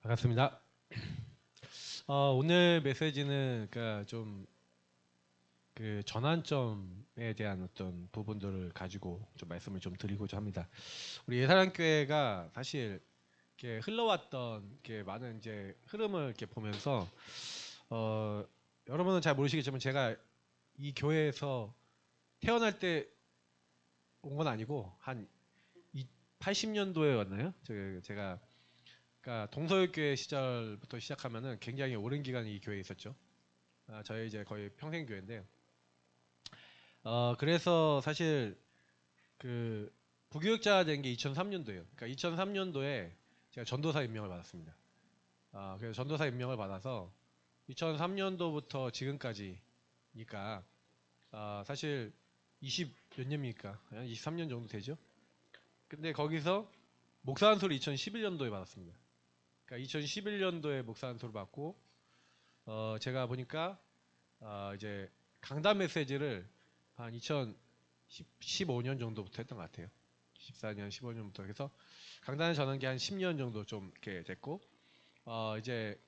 반갑습니다. 오늘 메시지는 그러니까 좀 그 전환점에 대한 어떤 부분들을 가지고 좀 말씀을 좀 드리고자 합니다. 우리 예사랑교회가 사실 이렇게 흘러왔던 이렇게 많은 이제 흐름을 이렇게 보면서 여러분은 잘 모르시겠지만 제가 이 교회에서 태어날 때 온 건 아니고 한 80년도에 왔나요? 제가 그러니까 동서울교회 시절부터 시작하면은 굉장히 오랜 기간 이 교회에 있었죠. 저희 이제 거의 평생 교회인데, 그래서 사실 그 부교육자 된 게 2003년도예요. 그러니까 2003년도에 제가 전도사 임명을 받았습니다. 그래서 전도사 임명을 받아서 2003년도부터 지금까지니까 사실 20 몇 년입니까? 한 23년 정도 되죠. 근데 거기서 목사 안수를 2011년도에 받았습니다. 그러니까 2011년도에 목사 안수를 받고 제가 보니까 이제 강단 메시지를 한 2015년 정도부터 했던 것 같아요. 14년, 15년부터 해서 강단을 저는 게 한 10년 정도 좀 이렇게 됐고 이제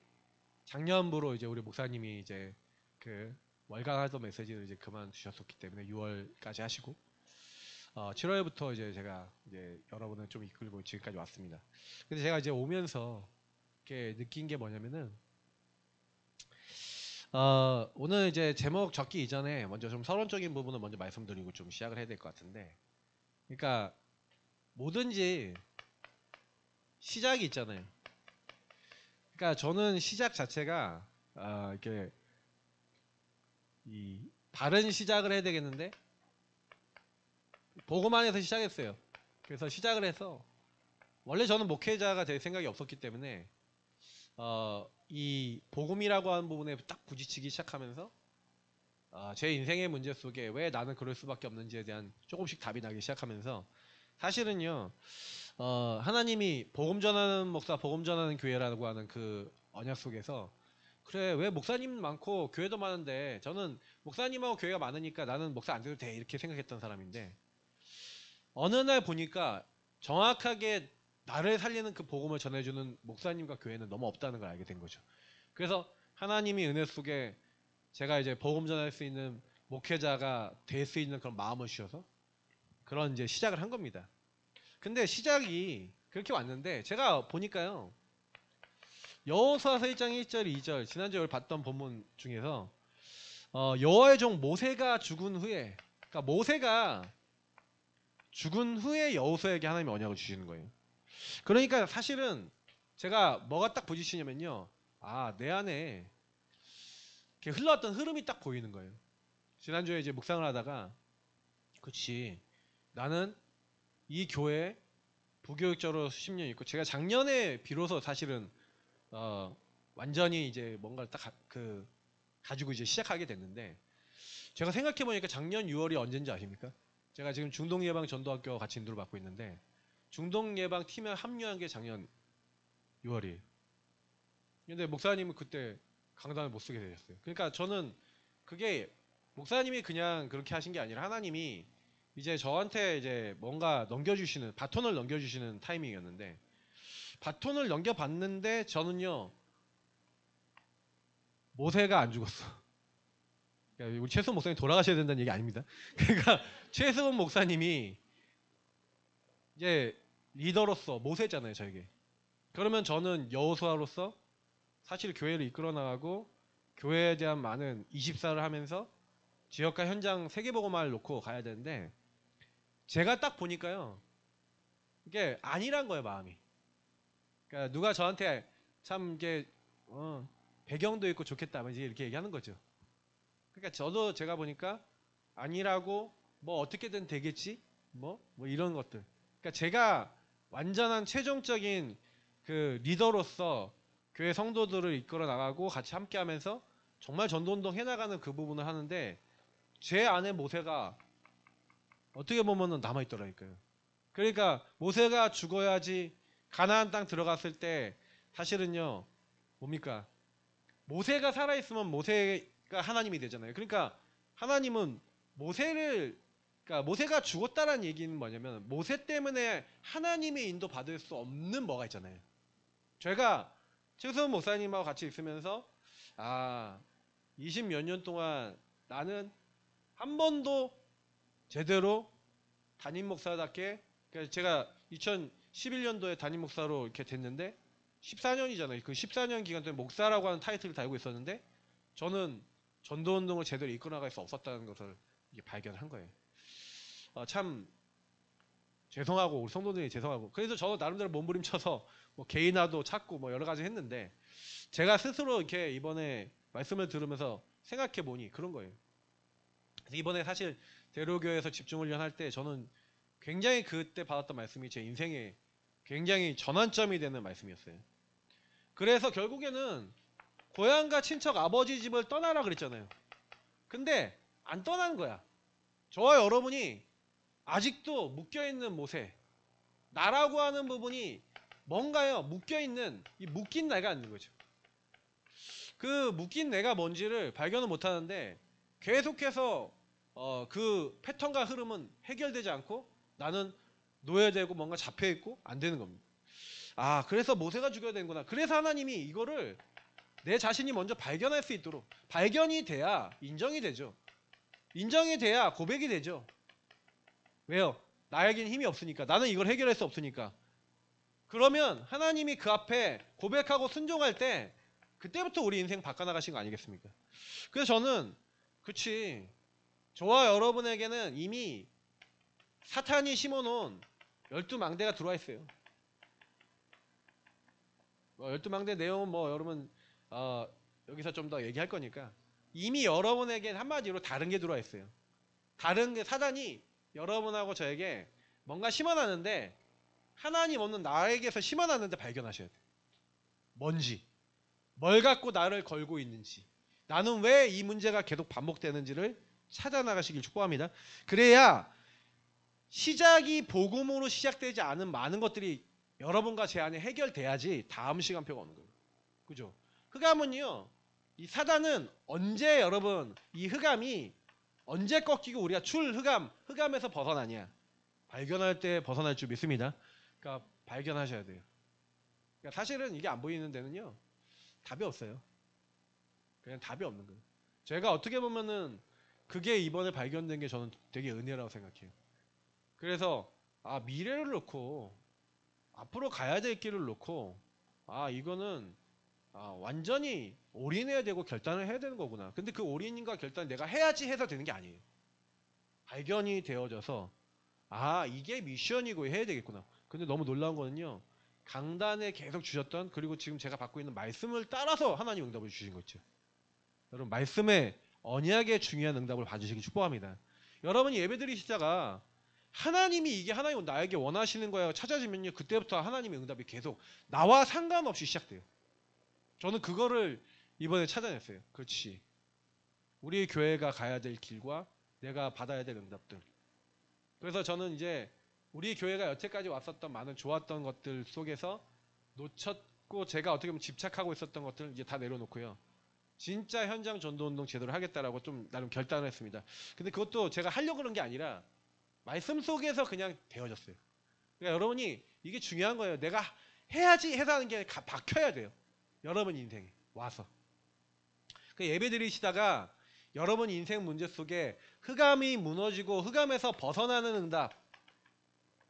작년부로 이제 우리 목사님이 이제 그 월간 하던 메시지를 이제 그만두셨었기 때문에 6월까지 하시고 7월부터 이제 제가 이제 여러분을 좀 이끌고 지금까지 왔습니다. 근데 제가 이제 오면서 이렇게 느낀 게 뭐냐면은 오늘 이제 제목 적기 이전에 먼저 좀 서론적인 부분을 먼저 말씀드리고 좀 시작을 해야 될 것 같은데, 그러니까 뭐든지 시작이 있잖아요. 그러니까 저는 시작 자체가 이렇게 이 바른 시작을 해야 되겠는데 보고만 해서 시작했어요. 그래서 시작을 해서 원래 저는 목회자가 될 생각이 없었기 때문에 이 복음이라고 하는 부분에 딱 부딪히기 시작하면서 제 인생의 문제 속에 왜 나는 그럴 수밖에 없는지에 대한 조금씩 답이 나기 시작하면서 사실은요 하나님이 복음 전하는 목사, 복음 전하는 교회라고 하는 그 언약 속에서 그래 왜 목사님 많고 교회도 많은데 저는 목사님하고 교회가 많으니까 나는 목사 안 돼도 돼 이렇게 생각했던 사람인데 어느 날 보니까 정확하게 나를 살리는 그 복음을 전해주는 목사님과 교회는 너무 없다는 걸 알게 된 거죠. 그래서 하나님이 은혜 속에 제가 이제 복음 전할 수 있는 목회자가 될 수 있는 그런 마음을 주셔서 그런 이제 시작을 한 겁니다. 근데 시작이 그렇게 왔는데 제가 보니까요 여호수아서 1장 1절 2절 지난주에 봤던 본문 중에서 여호와의 종 모세가 죽은 후에 그러니까 모세가 죽은 후에 여호수아에게 하나님이 언약을 주시는 거예요. 그러니까 사실은 제가 뭐가 딱 부딪히냐면요 내 안에 이렇게 흘러왔던 흐름이 딱 보이는 거예요. 지난주에 이제 묵상을 하다가 그치 나는 이 교회 부교육자로 수십 년 있고 제가 작년에 비로소 사실은 완전히 이제 뭔가를 딱 가지고 이제 시작하게 됐는데 제가 생각해 보니까 작년 6월이 언젠지 아십니까? 제가 지금 중동예방전도학교 같이 인도를 받고 있는데 중동예방팀에 합류한 게 작년 6월이에요. 근데 목사님은 그때 강단을 못 쓰게 되셨어요. 그러니까 저는 그게 목사님이 그냥 그렇게 하신 게 아니라 하나님이 이제 저한테 이제 뭔가 넘겨주시는 바톤을 넘겨주시는 타이밍이었는데 바톤을 넘겨봤는데 저는요 모세가 안 죽었어. 그러니까 우리 최수원 목사님 돌아가셔야 된다는 얘기 아닙니다. 그러니까 최수원 목사님이 이제 리더로서 모세잖아요 저에게. 그러면 저는 여호수아로서 사실 교회를 이끌어 나가고 교회에 대한 많은 이십사를 하면서 지역과 현장 세계보고만을 놓고 가야 되는데 제가 딱 보니까요 이게 아니란 거예요 마음이. 그러니까 누가 저한테 참 이게 배경도 있고 좋겠다 이렇게 얘기하는 거죠. 그러니까 저도 제가 보니까 아니라고 뭐 어떻게든 되겠지 뭐 이런 것들. 그러니까 제가 완전한 최종적인 그 리더로서 교회 성도들을 이끌어 나가고 같이 함께하면서 정말 전도운동 해나가는 그 부분을 하는데 제 안에 모세가 어떻게 보면은 남아있더라니까요. 그러니까 모세가 죽어야지 가나안 땅 들어갔을 때 사실은요 뭡니까 모세가 살아있으면 모세가 하나님이 되잖아요. 그러니까 하나님은 모세를 그러니까 모세가 죽었다라는 얘기는 뭐냐면 모세 때문에 하나님의 인도 받을 수 없는 뭐가 있잖아요. 제가 최수원 목사님하고 같이 있으면서 20몇 년 동안 나는 한 번도 제대로 담임 목사답게, 그러니까 제가 2011년도에 담임 목사로 이렇게 됐는데 14년이잖아요. 그 14년 기간 동안 목사라고 하는 타이틀을 달고 있었는데 저는 전도운동을 제대로 이끌어나갈 수 없었다는 것을 이게 발견한 거예요. 참 죄송하고 우리 성도들이 죄송하고, 그래서 저도 나름대로 몸부림쳐서 뭐 개인화도 찾고 뭐 여러 가지 했는데 제가 스스로 이렇게 이번에 말씀을 들으면서 생각해 보니 그런 거예요. 그래서 이번에 사실 대로교회에서 집중훈련 할 때 저는 굉장히 그때 받았던 말씀이 제 인생에 굉장히 전환점이 되는 말씀이었어요. 그래서 결국에는 고향과 친척 아버지 집을 떠나라 그랬잖아요. 근데 안 떠나는 거야. 저와 여러분이 아직도 묶여있는 모세, 나라고 하는 부분이 뭔가요? 묶여있는, 이 묶인 내가 있는 거죠. 그 묶인 내가 뭔지를 발견을 못하는데 계속해서 그 패턴과 흐름은 해결되지 않고 나는 노예되고 뭔가 잡혀있고 안 되는 겁니다. 그래서 모세가 죽여야 되는구나. 그래서 하나님이 이거를 내 자신이 먼저 발견할 수 있도록, 발견이 돼야 인정이 되죠. 인정이 돼야 고백이 되죠. 왜요? 나에겐 힘이 없으니까. 나는 이걸 해결할 수 없으니까. 그러면 하나님이 그 앞에 고백하고 순종할 때 그때부터 우리 인생 바꿔나가신 거 아니겠습니까? 그래서 저는 그치, 저와 여러분에게는 이미 사탄이 심어놓은 12망대가 들어와 있어요. 12망대 내용은 뭐 여러분 여기서 좀 더 얘기할 거니까 이미 여러분에게 한마디로 다른 게 들어와 있어요. 다른 게, 사단이 여러분하고 저에게 뭔가 심어놨는데 하나님 없는 나에게서 심어놨는데 발견하셔야 돼요. 뭔지, 뭘 갖고 나를 걸고 있는지, 나는 왜 이 문제가 계속 반복되는지를 찾아나가시길 축복합니다. 그래야 시작이 복음으로 시작되지 않은 많은 것들이 여러분과 제 안에 해결돼야지 다음 시간표가 오는 거예요. 그죠? 흑암은요, 이 사단은 언제, 여러분, 이 흑암이 언제 꺾이고 우리가 흑암에서 벗어나냐? 발견할 때 벗어날 줄 믿습니다. 그러니까 발견하셔야 돼요. 그러니까 사실은 이게 안 보이는 데는요, 답이 없어요. 그냥 답이 없는 거예요. 제가 어떻게 보면은 그게 이번에 발견된 게 저는 되게 은혜라고 생각해요. 그래서 미래를 놓고 앞으로 가야 될 길을 놓고 이거는 완전히 올인해야 되고 결단을 해야 되는 거구나. 근데 그 올인과 결단을 내가 해야지 해서 되는 게 아니에요. 발견이 되어져서 이게 미션이고 해야 되겠구나. 근데 너무 놀라운 거는요, 강단에 계속 주셨던, 그리고 지금 제가 받고 있는 말씀을 따라서 하나님 응답을 주신 거 있죠. 여러분, 말씀의 언약의 중요한 응답을 받으시기 축복합니다. 여러분이 예배드리시다가 하나님이 이게 하나님 나에게 원하시는 거야 찾아지면요, 그때부터 하나님의 응답이 계속 나와 상관없이 시작돼요. 저는 그거를 이번에 찾아냈어요. 그렇지, 우리 교회가 가야 될 길과 내가 받아야 될 응답들. 그래서 저는 이제 우리 교회가 여태까지 왔었던 많은 좋았던 것들 속에서 놓쳤고 제가 어떻게 보면 집착하고 있었던 것들을 이제 다 내려놓고요, 진짜 현장 전도운동 제대로 하겠다라고 좀 나름 결단을 했습니다. 근데 그것도 제가 하려고 그런 게 아니라 말씀 속에서 그냥 되어졌어요. 그러니까 여러분이 이게 중요한 거예요. 내가 해야지 해서 하는 게 박혀야 돼요. 여러분 인생에 와서. 예배 드리시다가 여러분 인생 문제 속에 흑암이 무너지고 흑암에서 벗어나는 응답,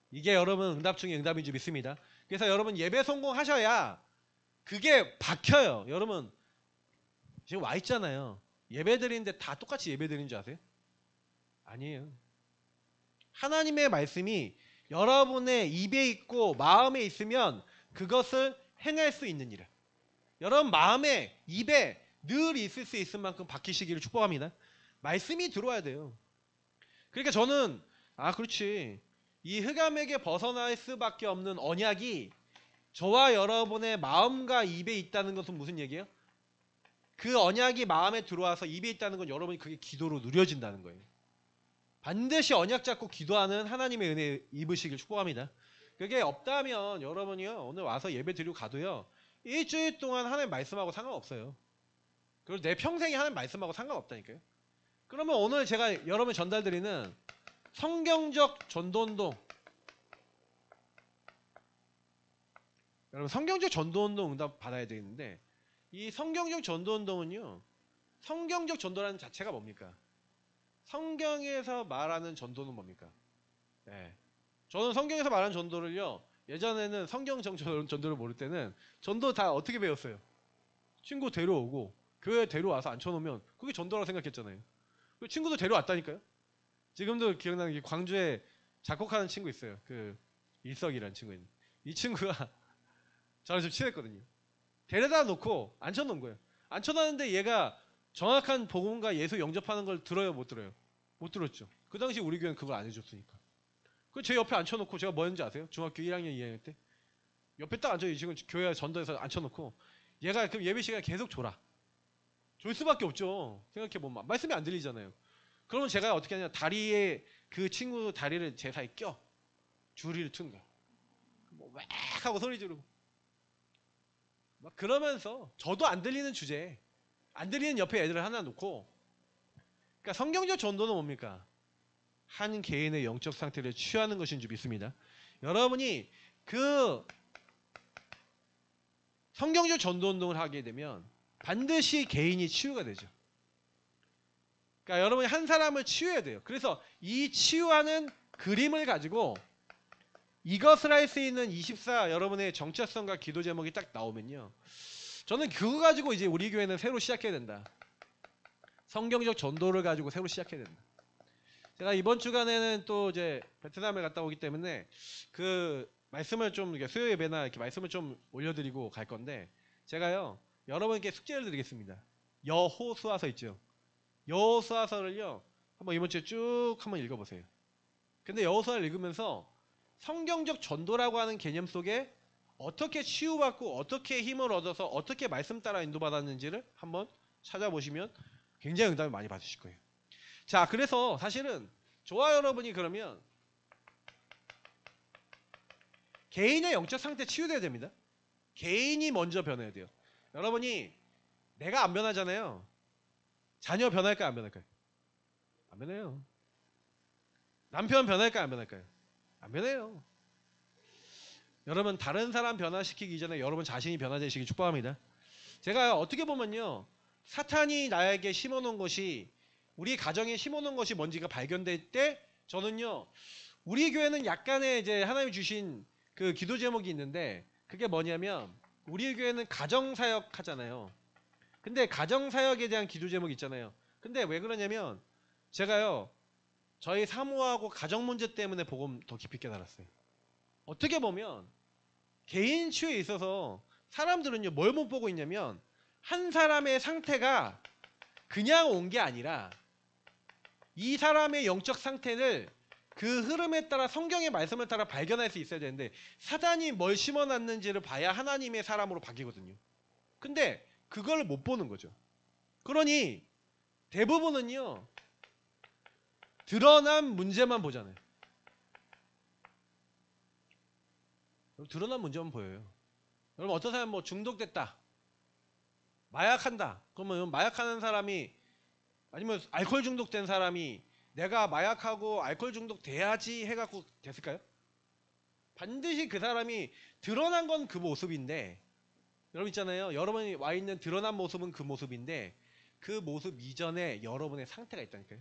이게 여러분 응답 중에 응답인 줄 믿습니다. 그래서 여러분 예배 성공하셔야 그게 박혀요. 여러분 지금 와 있잖아요. 예배 드리는데 다 똑같이 예배 드리는 줄 아세요? 아니에요. 하나님의 말씀이 여러분의 입에 있고 마음에 있으면 그것을 행할 수 있는 일이에요. 여러분 마음에, 입에 늘 있을 수 있을 만큼 박히시기를 축복합니다. 말씀이 들어와야 돼요. 그러니까 저는 그렇지, 이 흑암에게 벗어날 수밖에 없는 언약이 저와 여러분의 마음과 입에 있다는 것은 무슨 얘기예요? 그 언약이 마음에 들어와서 입에 있다는 건 여러분이 그게 기도로 누려진다는 거예요. 반드시 언약 잡고 기도하는 하나님의 은혜 입으시길 축복합니다. 그게 없다면 여러분이요, 오늘 와서 예배 드리고 가도요, 일주일 동안 하나님 말씀하고 상관없어요. 그리고 내 평생에 하나님 말씀하고 상관없다니까요. 그러면 오늘 제가 여러분 전달드리는 성경적 전도운동, 여러분 성경적 전도운동 응답 받아야 되는데 이 성경적 전도운동은요. 성경적 전도라는 자체가 뭡니까? 성경에서 말하는 전도는 뭡니까? 예. 저는 성경에서 말하는 전도를요. 예전에는 성경적 전도를 모를 때는 전도 다 어떻게 배웠어요? 친구 데려오고 교회 데려와서 앉혀놓으면 그게 전도라고 생각했잖아요. 그 친구도 데려왔다니까요. 지금도 기억나는 게 광주에 작곡하는 친구 있어요. 그 일석이라는 친구인데 이 친구가 저랑 좀 친했거든요. 데려다 놓고 앉혀놓은 거예요. 앉혀놨는데 얘가 정확한 복음과 예수 영접하는 걸 들어요, 못 들어요? 못 들었죠. 그 당시 우리 교회는 그걸 안 해줬으니까. 그 제 옆에 앉혀놓고 제가 뭐 했는지 아세요? 중학교 1학년 2학년 때 옆에 딱 앉아 지금 교회 전도에서 앉혀놓고 얘가 그 예배 시간에 계속 졸아. 졸 수밖에 없죠. 생각해보면 말씀이 안 들리잖아요. 그러면 제가 어떻게 하냐 다리에 그 친구 다리를 제 사이에 껴 줄이를 튼 거야. 뭐웽 하고 소리 지르고 막 그러면서 저도 안 들리는 주제에 안 들리는 옆에 애들을 하나 놓고 그러니까 성경적 전도는 뭡니까? 한 개인의 영적 상태를 취하는 것인 줄 믿습니다. 여러분이 그 성경적 전도 운동을 하게 되면 반드시 개인이 치유가 되죠. 그러니까 여러분이 한 사람을 치유해야 돼요. 그래서 이 치유하는 그림을 가지고 이것을 할 수 있는 24 여러분의 정체성과 기도 제목이 딱 나오면요. 저는 그거 가지고 이제 우리 교회는 새로 시작해야 된다. 성경적 전도를 가지고 새로 시작해야 된다. 제가 이번 주간에는 또 이제 베트남에 갔다 오기 때문에 그 말씀을 좀 수요 예배나 이렇게 말씀을 좀 올려드리고 갈 건데 제가요 여러분께 숙제를 드리겠습니다. 여호수아서 있죠. 여호수아서를요 한번 이번 주에 쭉 한번 읽어보세요. 근데 여호수아를 읽으면서 성경적 전도라고 하는 개념 속에 어떻게 치유받고 어떻게 힘을 얻어서 어떻게 말씀 따라 인도받았는지를 한번 찾아보시면 굉장히 응답을 많이 받으실 거예요. 자, 그래서 사실은 저와 여러분이 그러면 개인의 영적 상태 치유돼야 됩니다. 개인이 먼저 변해야 돼요. 여러분이 내가 안 변하잖아요. 자녀 변할까요? 안 변할까요? 안 변해요. 남편 변할까요? 안 변할까요? 안 변해요. 여러분 다른 사람 변화시키기 전에 여러분 자신이 변화되시기 축복합니다. 제가 어떻게 보면요. 사탄이 나에게 심어놓은 것이 우리 가정에 심어놓은 것이 뭔지가 발견될 때 저는요. 우리 교회는 약간의 이제 하나님이 주신 그 기도 제목이 있는데 그게 뭐냐면 우리 교회는 가정사역 하잖아요. 근데 가정사역에 대한 기도 제목이 있잖아요. 근데 왜 그러냐면 제가요. 저희 사모하고 가정 문제 때문에 복음 더 깊이 깨달았어요. 어떻게 보면 개인 치유에 있어서 사람들은요 뭘 못 보고 있냐면 한 사람의 상태가 그냥 온 게 아니라 이 사람의 영적 상태를 그 흐름에 따라 성경의 말씀을 따라 발견할 수 있어야 되는데 사단이 뭘 심어놨는지를 봐야 하나님의 사람으로 바뀌거든요. 근데 그걸 못 보는 거죠. 그러니 대부분은요 드러난 문제만 보잖아요. 드러난 문제만 보여요. 여러분 어떤 사람 뭐 중독됐다. 마약한다. 그러면 마약하는 사람이 아니면 알코올 중독된 사람이 내가 마약하고 알코올 중독 돼야지 해갖고 됐을까요? 반드시 그 사람이 드러난 건 그 모습인데 여러분 있잖아요. 여러분이 와 있는 드러난 모습은 그 모습인데 그 모습 이전에 여러분의 상태가 있다니까요.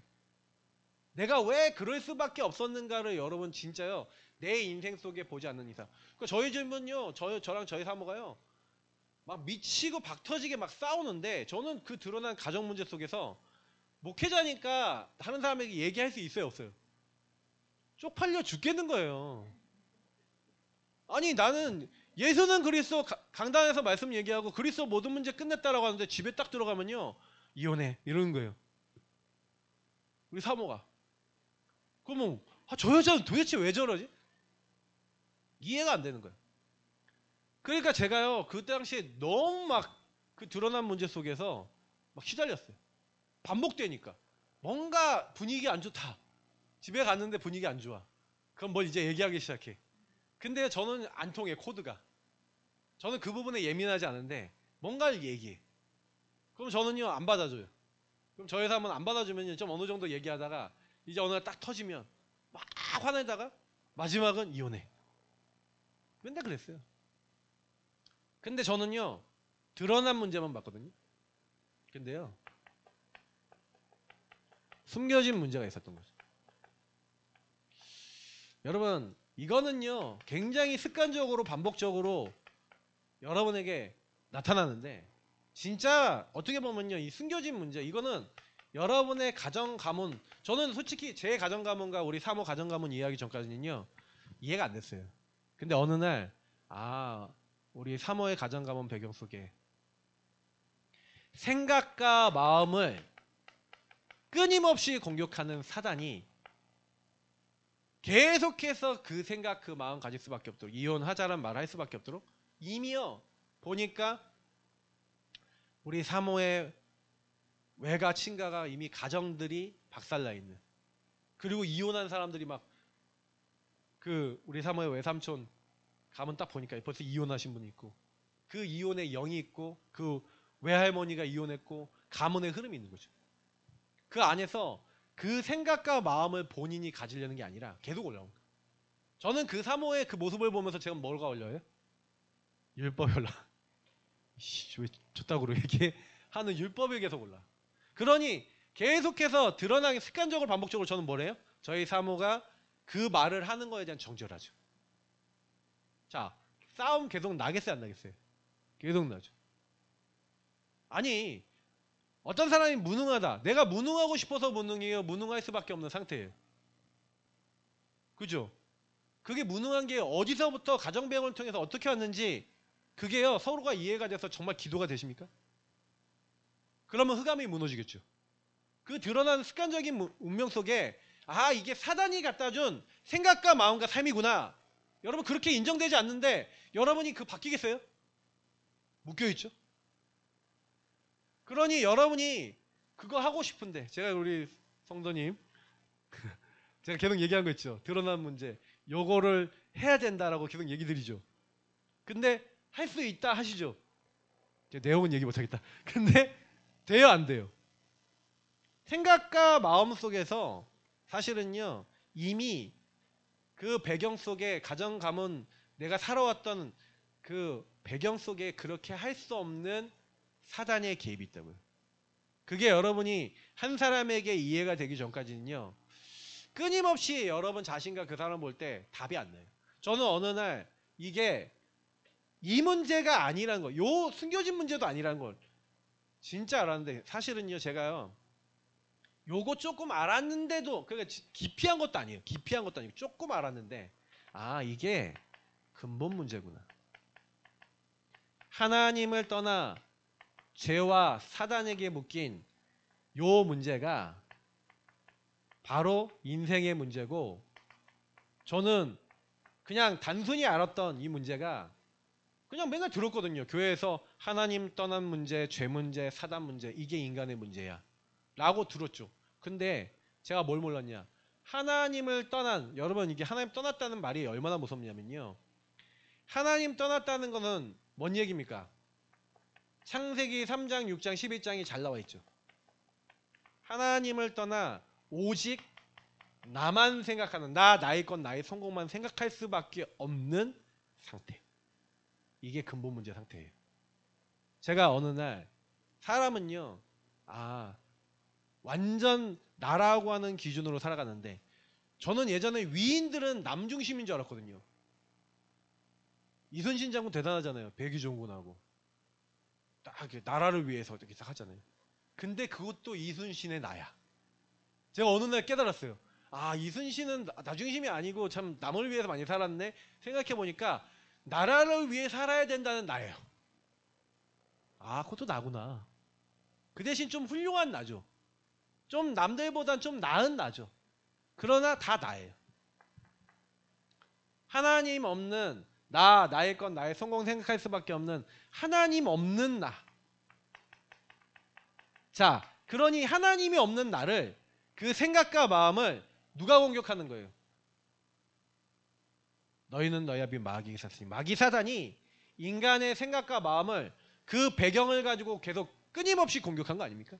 내가 왜 그럴 수밖에 없었는가를 여러분 진짜요. 내 인생 속에 보지 않는 이상. 그러니까 저희 집은요. 저랑 저희 사모가요. 막 미치고 박터지게 막 싸우는데 저는 그 드러난 가정 문제 속에서 목회자니까 다른 사람에게 얘기할 수 있어요 없어요? 쪽팔려 죽겠는 거예요. 아니 나는 예수는 그리스도 강단에서 말씀 얘기하고 그리스도 모든 문제 끝냈다라고 하는데 집에 딱 들어가면요 이혼해 이러는 거예요. 우리 사모가. 그러면 저 여자는 도대체 왜 저러지? 이해가 안 되는 거예요. 그러니까 제가요 그 당시에 너무 막 그 드러난 문제 속에서 막 시달렸어요. 반복되니까 뭔가 분위기 안 좋다. 집에 갔는데 분위기 안 좋아. 그럼 뭐 이제 얘기하기 시작해. 근데 저는 안 통해 코드가. 저는 그 부분에 예민하지 않은데 뭔가를 얘기해. 그럼 저는요 안 받아줘요. 그럼 저희 사람은 안 받아주면 좀 어느 정도 얘기하다가 이제 어느 날 딱 터지면 막 화내다가 마지막은 이혼해. 맨날 그랬어요. 근데 저는요 드러난 문제만 봤거든요. 근데요 숨겨진 문제가 있었던 거죠. 여러분 이거는요 굉장히 습관적으로 반복적으로 여러분에게 나타나는데 진짜 어떻게 보면요 이 숨겨진 문제 이거는 여러분의 가정 가문 저는 솔직히 제 가정 가문과 우리 사모 가정 가문 이해하기 전까지는요 이해가 안 됐어요. 근데 어느 날 우리 사모의 가정 가문 배경 속에 생각과 마음을 끊임없이 공격하는 사단이 계속해서 그 생각 그 마음 가질 수밖에 없도록 이혼하자란 말을 할 수밖에 없도록 이미요 보니까 우리 사모의 외가 친가가 이미 가정들이 박살나 있는 그리고 이혼한 사람들이 막 그 우리 사모의 외삼촌 가면 딱 보니까 벌써 이혼하신 분이 있고 그 이혼의 영이 있고 그 외할머니가 이혼했고 가문의 흐름이 있는 거죠. 그 안에서 그 생각과 마음을 본인이 가지려는 게 아니라 계속 올라온 거예요. 저는 그 사모의 그 모습을 보면서 제가 뭐가 올려요? 율법 연락. 왜 저따구로 얘기하는 율법이 계속 올라. 그러니 계속해서 드러나게 습관적으로 반복적으로 저는 뭐래요? 저희 사모가 그 말을 하는 거에 대한 정죄를 하죠. 자, 싸움 계속 나겠어요, 안 나겠어요? 계속 나죠. 아니, 어떤 사람이 무능하다. 내가 무능하고 싶어서 무능해요. 무능할 수밖에 없는 상태예요. 그죠? 그게 무능한 게 어디서부터 가정배경을 통해서 어떻게 왔는지 그게요 서로가 이해가 돼서 정말 기도가 되십니까? 그러면 흑암이 무너지겠죠. 그 드러난 습관적인 운명 속에 이게 사단이 갖다준 생각과 마음과 삶이구나. 여러분 그렇게 인정되지 않는데 여러분이 바뀌겠어요? 묶여있죠. 그러니 여러분이 그거 하고 싶은데 제가 우리 성도님 제가 계속 얘기한 거 있죠. 드러난 문제 요거를 해야 된다라고 계속 얘기 드리죠. 근데 할 수 있다 하시죠. 내용은 얘기 못하겠다. 근데 돼요 안 돼요? 생각과 마음 속에서 사실은요 이미 그 배경 속에 가정 가문 내가 살아왔던 그 배경 속에 그렇게 할 수 없는 사단의 개입이 있다고요. 그게 여러분이 한 사람에게 이해가 되기 전까지는요 끊임없이 여러분 자신과 그 사람 볼 때 답이 안 나요. 저는 어느 날 이게 이 문제가 아니라는 거, 요 숨겨진 문제도 아니라는 걸 진짜 알았는데 사실은요 제가요 요거 조금 알았는데도 그러니까 기피한 것도 아니에요. 기피한 것도 아니고 조금 알았는데 이게 근본 문제구나. 하나님을 떠나 죄와 사단에게 묶인 요 문제가 바로 인생의 문제고 저는 그냥 단순히 알았던 이 문제가 그냥 맨날 들었거든요. 교회에서 하나님 떠난 문제, 죄 문제, 사단 문제 이게 인간의 문제야 라고 들었죠. 근데 제가 뭘 몰랐냐 하나님을 떠난 여러분 이게 하나님 떠났다는 말이 얼마나 무섭냐면요 하나님 떠났다는 거는 뭔 얘기입니까? 창세기 3장 6장 11장이 잘 나와 있죠. 하나님을 떠나 오직 나만 생각하는 나의 것 나의 성공만 생각할 수밖에 없는 상태. 이게 근본 문제 상태예요. 제가 어느 날 사람은요 완전 나라고 하는 기준으로 살아가는데 저는 예전에 위인들은 남중심인 줄 알았거든요. 이순신 장군 대단하잖아요. 백의종군하고 딱 나라를 위해서 이렇게 딱 하잖아요. 근데 그것도 이순신의 나야. 제가 어느 날 깨달았어요. 이순신은 나중심이 아니고 참 남을 위해서 많이 살았네. 생각해보니까 나라를 위해 살아야 된다는 나예요. 그것도 나구나. 그 대신 좀 훌륭한 나죠. 좀 남들보단 좀 나은 나죠. 그러나 다 나예요. 하나님 없는 나의 것 나의 성공 생각할 수밖에 없는 하나님 없는 나. 자, 그러니 하나님이 없는 나를 그 생각과 마음을 누가 공격하는 거예요? 너희는 너희 아비 마귀가 샀으니 마귀 사단이 인간의 생각과 마음을 그 배경을 가지고 계속 끊임없이 공격한 거 아닙니까?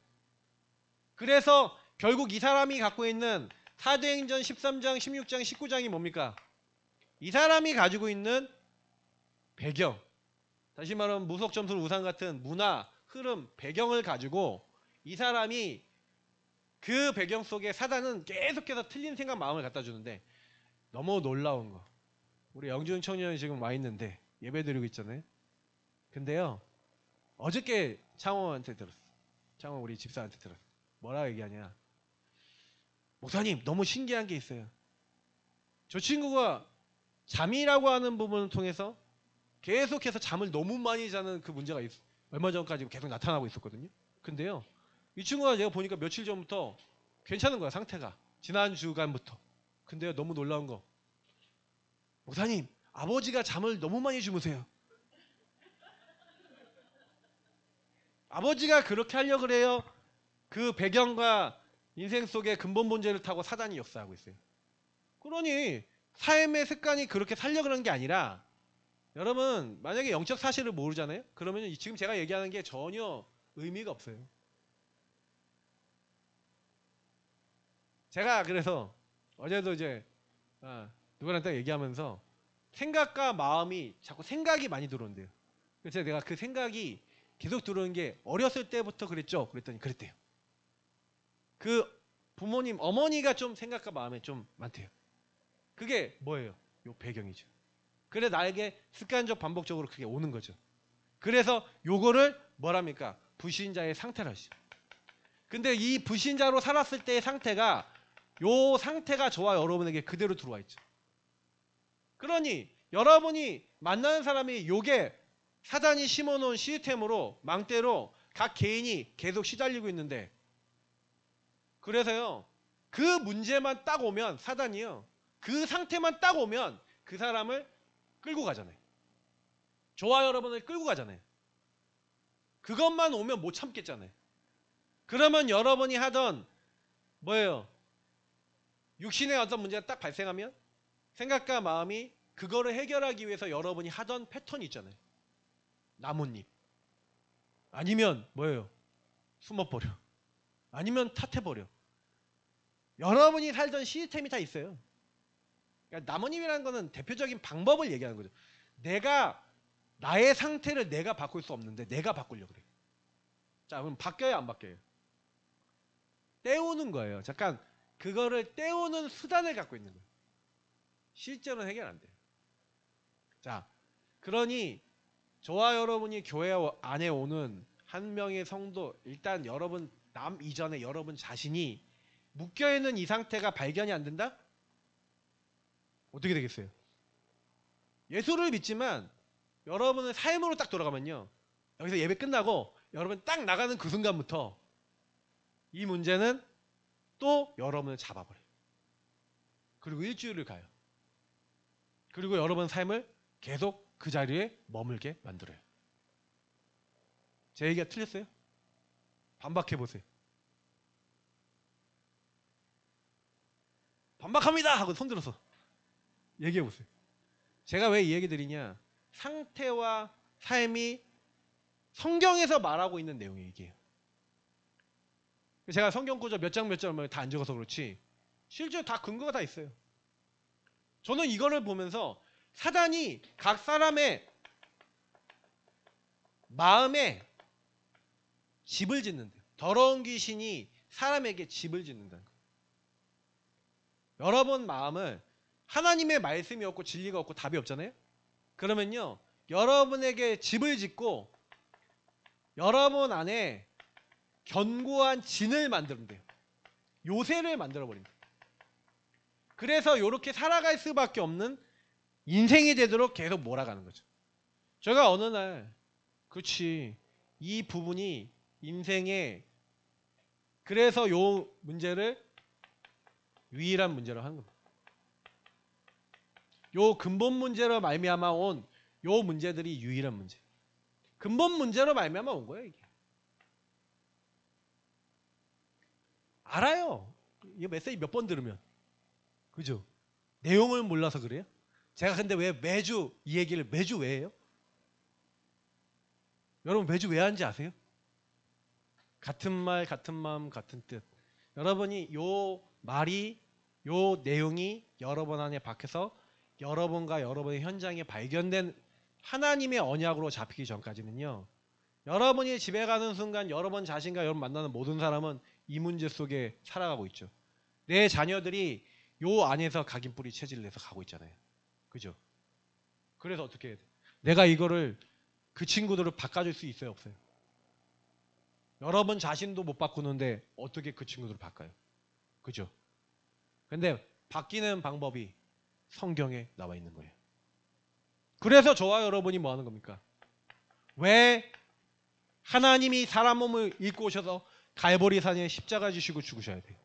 그래서 결국 이 사람이 갖고 있는 사도행전 13장, 16장, 19장이 뭡니까? 이 사람이 가지고 있는 배경, 다시 말하면 무속점술 우상 같은 문화, 흐름, 배경을 가지고 이 사람이 그 배경 속에 사단은 계속해서 틀린 생각 마음을 갖다 주는데 너무 놀라운 거. 우리 영준 청년이 지금 와 있는데 예배 드리고 있잖아요. 근데요. 어저께 창호한테 들었어. 창호 우리 집사한테 들었어. 뭐라 얘기하냐. 목사님 너무 신기한 게 있어요. 저 친구가 잠이라고 하는 부분을 통해서 계속해서 잠을 너무 많이 자는 그 문제가 얼마 전까지 계속 나타나고 있었거든요. 근데요. 이 친구가 제가 보니까 며칠 전부터 괜찮은 거야 상태가. 지난 주간부터. 근데요 너무 놀라운 거. 목사님 아버지가 잠을 너무 많이 주무세요. 아버지가 그렇게 하려고 그래요. 그 배경과 인생 속의 근본 문제를 타고 사단이 역사하고 있어요. 그러니 삶의 습관이 그렇게 살려고 그러는 게 아니라 여러분 만약에 영적 사실을 모르잖아요. 그러면 지금 제가 얘기하는 게 전혀 의미가 없어요. 제가 그래서 어제도 이제 누구랑 딱 얘기하면서 생각과 마음이 자꾸 생각이 많이 들어온대요. 그래서 내가 그 생각이 계속 들어오는 게 어렸을 때부터 그랬죠? 그랬더니 그랬대요. 그 부모님, 어머니가 좀 생각과 마음에 좀 많대요. 그게 뭐예요? 요 배경이죠. 그래 나에게 습관적 반복적으로 그게 오는 거죠. 그래서 요거를 뭐랍니까? 불신자의 상태라 하시죠. 근데 이 불신자로 살았을 때의 상태가 요 상태가 저와 여러분에게 그대로 들어와 있죠. 그러니 여러분이 만나는 사람이 요게 사단이 심어놓은 시스템으로 망대로 각 개인이 계속 시달리고 있는데 그래서요 그 문제만 딱 오면 사단이요 그 상태만 딱 오면 그 사람을 끌고 가잖아요. 저와 여러분을 끌고 가잖아요. 그것만 오면 못 참겠잖아요. 그러면 여러분이 하던 뭐예요? 육신의 어떤 문제가 딱 발생하면 생각과 마음이 그거를 해결하기 위해서 여러분이 하던 패턴이 있잖아요. 나뭇잎. 아니면 뭐예요? 숨어버려. 아니면 탓해버려. 여러분이 살던 시스템이 다 있어요. 그러니까 나뭇잎이라는 거는 대표적인 방법을 얘기하는 거죠. 내가 나의 상태를 내가 바꿀 수 없는데 내가 바꾸려고 그래. 자 그럼 바뀌어요 안 바뀌어요? 때우는 거예요. 잠깐 그거를 때우는 수단을 갖고 있는 거예요. 실제로는 해결 안 돼요. 자 그러니 저와 여러분이 교회 안에 오는 한 명의 성도 일단 여러분 남 이전에 여러분 자신이 묶여있는 이 상태가 발견이 안 된다? 어떻게 되겠어요? 예수를 믿지만 여러분의 삶으로 딱 돌아가면요. 여기서 예배 끝나고 여러분 딱 나가는 그 순간부터 이 문제는 또 여러분을 잡아버려요. 그리고 일주일을 가요. 그리고 여러분 삶을 계속 그 자리에 머물게 만들어요. 제 얘기가 틀렸어요? 반박해보세요. 반박합니다! 하고 손들어서 얘기해보세요. 제가 왜 이 얘기 드리냐. 상태와 삶이 성경에서 말하고 있는 내용이에요. 이게. 제가 성경 구절 몇 장 몇 장을 다 안 적어서 그렇지 실제로 다 근거가 다 있어요. 저는 이거를 보면서 사단이 각 사람의 마음에 집을 짓는데요. 더러운 귀신이 사람에게 집을 짓는다는 거예요. 여러분 마음을 하나님의 말씀이 없고 진리가 없고 답이 없잖아요. 그러면요 여러분에게 집을 짓고 여러분 안에 견고한 진을 만들면 돼요. 요새를 만들어버립니다. 그래서 이렇게 살아갈 수밖에 없는 인생이 되도록 계속 몰아가는 거죠. 제가 어느 날 그렇지 이 부분이 인생의 그래서 요 문제를 유일한 문제로 하는 겁니다. 요 근본 문제로 말미암아 온 요 문제들이 유일한 문제. 근본 문제로 말미암아 온 거예요 이게. 알아요. 이 메시지 몇 번 들으면. 그죠? 내용을 몰라서 그래요? 제가 근데 왜 매주 이 얘기를 매주 왜 해요? 여러분 매주 왜 하는지 아세요? 같은 말, 같은 마음, 같은 뜻. 여러분이 요 말이, 요 내용이 여러분 안에 박혀서 여러분과 여러분의 현장에 발견된 하나님의 언약으로 잡히기 전까지는요. 여러분이 집에 가는 순간 여러분 자신과 여러분 만나는 모든 사람은 이 문제 속에 살아가고 있죠. 내 자녀들이 요 안에서 각인뿌리 체질을 해서 가고 있잖아요. 그죠? 그래서 어떻게 해야 돼? 내가 이거를 그 친구들을 바꿔줄 수 있어요? 없어요? 여러분 자신도 못 바꾸는데 어떻게 그 친구들을 바꿔요? 그죠? 근데 바뀌는 방법이 성경에 나와 있는 거예요. 그래서 저와 여러분이 뭐 하는 겁니까? 왜 하나님이 사람 몸을 입고 오셔서 갈보리산에 십자가 지시고 죽으셔야 돼요?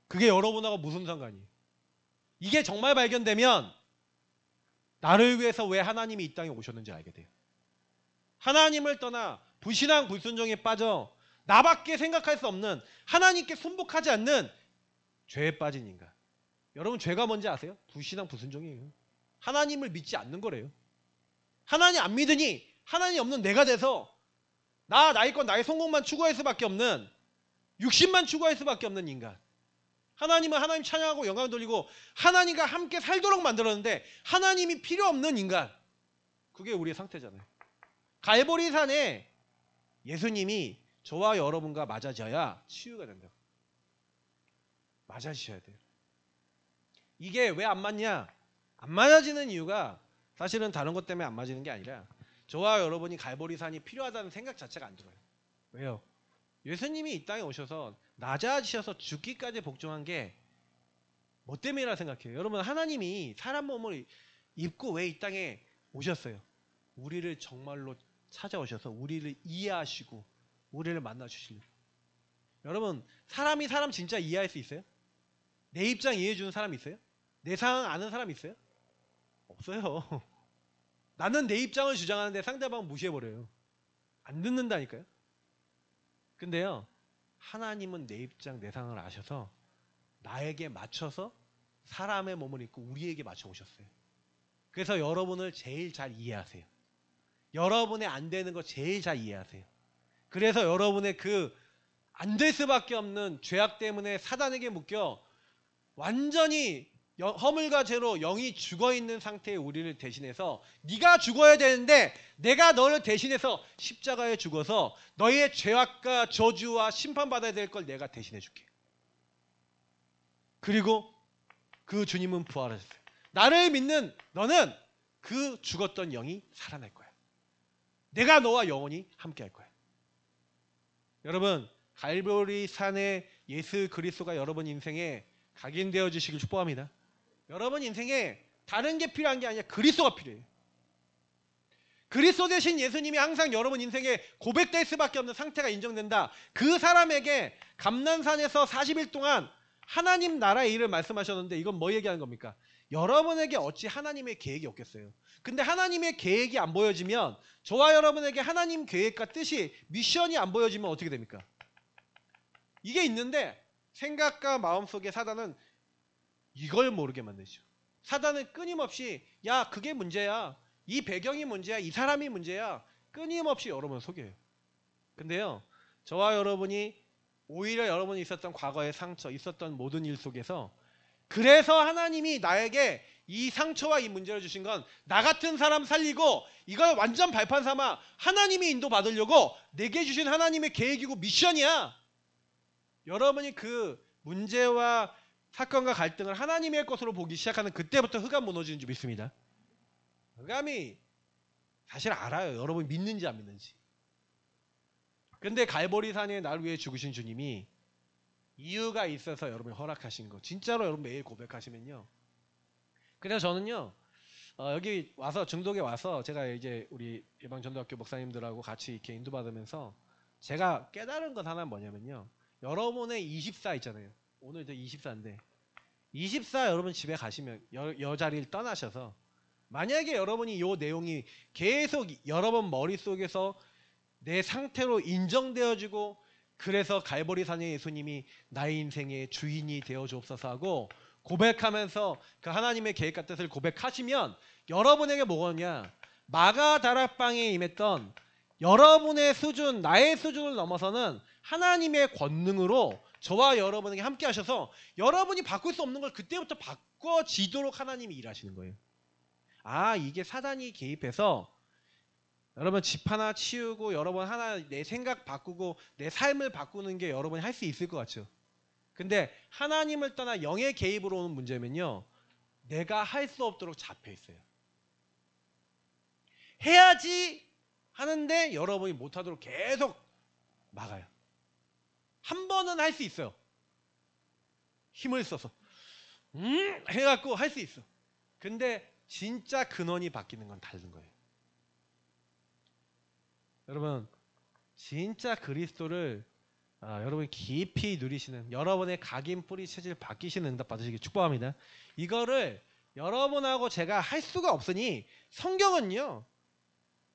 그게 여러분하고 무슨 상관이에요? 이게 정말 발견되면 나를 위해서 왜 하나님이 이 땅에 오셨는지 알게 돼요. 하나님을 떠나 불신앙 불순종에 빠져 나밖에 생각할 수 없는 하나님께 순복하지 않는 죄에 빠진 인간. 여러분 죄가 뭔지 아세요? 불신앙 불순종이에요. 하나님을 믿지 않는 거래요. 하나님 안 믿으니 하나님 없는 내가 돼서 나의 것 나의 성공만 추구할 수밖에 없는 육신만 추구할 수밖에 없는 인간. 하나님은 하나님 찬양하고 영광을 돌리고 하나님과 함께 살도록 만들었는데 하나님이 필요 없는 인간. 그게 우리의 상태잖아요. 갈보리산에 예수님이 저와 여러분과 맞아져야 치유가 된다고. 맞아지셔야 돼요. 이게 왜 안 맞냐? 안 맞아지는 이유가 사실은 다른 것 때문에 안 맞는 게 아니라 저와 여러분이 갈보리산이 필요하다는 생각 자체가 안 들어요. 왜요? 예수님이 이 땅에 오셔서 낮아지셔서 죽기까지 복종한 게 뭐 때문이라 생각해요? 여러분 하나님이 사람 몸을 입고 왜 이 땅에 오셨어요? 우리를 정말로 찾아오셔서 우리를 이해하시고 우리를 만나주시려고. 여러분 사람이 사람 진짜 이해할 수 있어요? 내 입장 이해해주는 사람 있어요? 내 상황 아는 사람 있어요? 없어요. 나는 내 입장을 주장하는데 상대방은 무시해버려요. 안 듣는다니까요. 근데요 하나님은 내 입장 내 상황을 아셔서 나에게 맞춰서 사람의 몸을 입고 우리에게 맞춰 오셨어요. 그래서 여러분을 제일 잘 이해하세요. 여러분의 안 되는 거 제일 잘 이해하세요. 그래서 여러분의 그 안 될 수밖에 없는 죄악 때문에 사단에게 묶여 완전히 허물과 죄로 영이 죽어있는 상태의 우리를 대신해서 네가 죽어야 되는데 내가 너를 대신해서 십자가에 죽어서 너의 죄악과 저주와 심판받아야 될 걸 내가 대신해 줄게. 그리고 그 주님은 부활하셨어요. 나를 믿는 너는 그 죽었던 영이 살아날 거야. 내가 너와 영원히 함께 할 거야. 여러분 갈보리산의 예수 그리스도가 여러분 인생에 각인되어 주시길 축복합니다. 여러분 인생에 다른 게 필요한 게 아니라 그리스도가 필요해요. 그리스도 대신 예수님이 항상 여러분 인생에 고백될 수밖에 없는 상태가 인정된다. 그 사람에게 감난산에서 40일 동안 하나님 나라의 일을 말씀하셨는데 이건 뭐 얘기하는 겁니까? 여러분에게 어찌 하나님의 계획이 없겠어요. 근데 하나님의 계획이 안 보여지면 저와 여러분에게 하나님 계획과 뜻이 미션이 안 보여지면 어떻게 됩니까? 이게 있는데 생각과 마음속에 사단은 이걸 모르게 만드죠. 사단은 끊임없이 야 그게 문제야. 이 배경이 문제야. 이 사람이 문제야. 끊임없이 여러분을 속여요. 근데요. 저와 여러분이 오히려 여러분이 있었던 과거의 상처, 있었던 모든 일 속에서 그래서 하나님이 나에게 이 상처와 이 문제를 주신 건 나 같은 사람 살리고 이걸 완전 발판 삼아 하나님이 인도받으려고 내게 주신 하나님의 계획이고 미션이야. 여러분이 그 문제와 사건과 갈등을 하나님의 것으로 보기 시작하는 그때부터 흑암 무너지는 줄 믿습니다. 흑암이 사실 알아요. 여러분이 믿는지 안 믿는지. 근데 갈보리산에 나를 위해 죽으신 주님이 이유가 있어서 여러분이 허락하신 거 진짜로 여러분 매일 고백하시면요. 그래서 저는요 여기 와서 중독에 와서 제가 이제 우리 예방전도학교 목사님들하고 같이 이렇게 인도받으면서 제가 깨달은 것 하나는 뭐냐면요. 여러분의 24 있잖아요. 오늘 저 24인데 24 여러분 집에 가시면 여자리를 떠나셔서 만약에 여러분이 이 내용이 계속 여러분 머릿속에서 내 상태로 인정되어지고 그래서 갈보리산의 예수님이 나의 인생의 주인이 되어 주옵소서 하고 고백하면서 그 하나님의 계획과 뜻을 고백하시면 여러분에게 뭐냐 마가다락방에 임했던 여러분의 수준 나의 수준을 넘어서는 하나님의 권능으로 저와 여러분에게 함께 하셔서 여러분이 바꿀 수 없는 걸 그때부터 바꿔지도록 하나님이 일하시는 거예요. 아, 이게 사단이 개입해서 여러분 집 하나 치우고 여러분 하나 내 생각 바꾸고 내 삶을 바꾸는 게 여러분이 할 수 있을 것 같죠. 근데 하나님을 떠나 영의 개입으로 오는 문제면요, 내가 할 수 없도록 잡혀 있어요. 해야지 하는데 여러분이 못하도록 계속 막아요. 한 번은 할 수 있어요. 힘을 써서 해갖고 할 수 있어. 근데 진짜 근원이 바뀌는 건 다른 거예요. 여러분 진짜 그리스도를 여러분이 깊이 누리시는, 여러분의 각인 뿌리 체질 바뀌시는 응답 받으시길 축복합니다. 이거를 여러분하고 제가 할 수가 없으니 성경은요,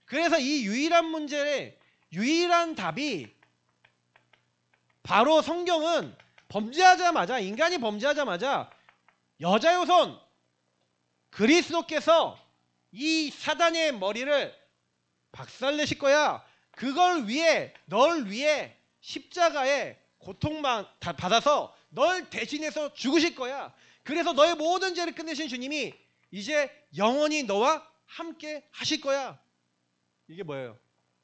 그래서 이 유일한 문제의 유일한 답이 바로 성경은 범죄하자마자, 인간이 범죄하자마자 여자의 손 그리스도께서 이 사단의 머리를 박살내실 거야. 그걸 위해, 널 위해 십자가에 고통만 받아서 널 대신해서 죽으실 거야. 그래서 너의 모든 죄를 끝내신 주님이 이제 영원히 너와 함께 하실 거야. 이게 뭐예요?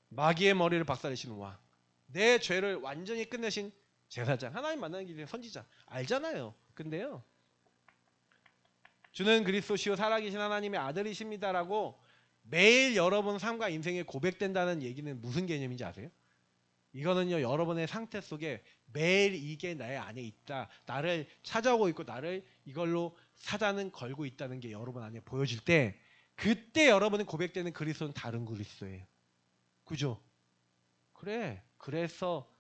마귀의 머리를 박살내시는 왕, 내 죄를 완전히 끝내신 제사장, 하나님 만나는 길의 선지자, 알잖아요. 근데요, 주는 그리스도시요 살아계신 하나님의 아들이십니다라고 매일 여러분 삶과 인생에 고백된다는 얘기는 무슨 개념인지 아세요? 이거는요, 여러분의 상태 속에 매일 이게 나의 안에 있다, 나를 찾아오고 있고 나를 이걸로 사단은 걸고 있다는 게 여러분 안에 보여질 때, 그때 여러분이 고백되는 그리스도는 다른 그리스도예요. 그죠? 그래, 그래서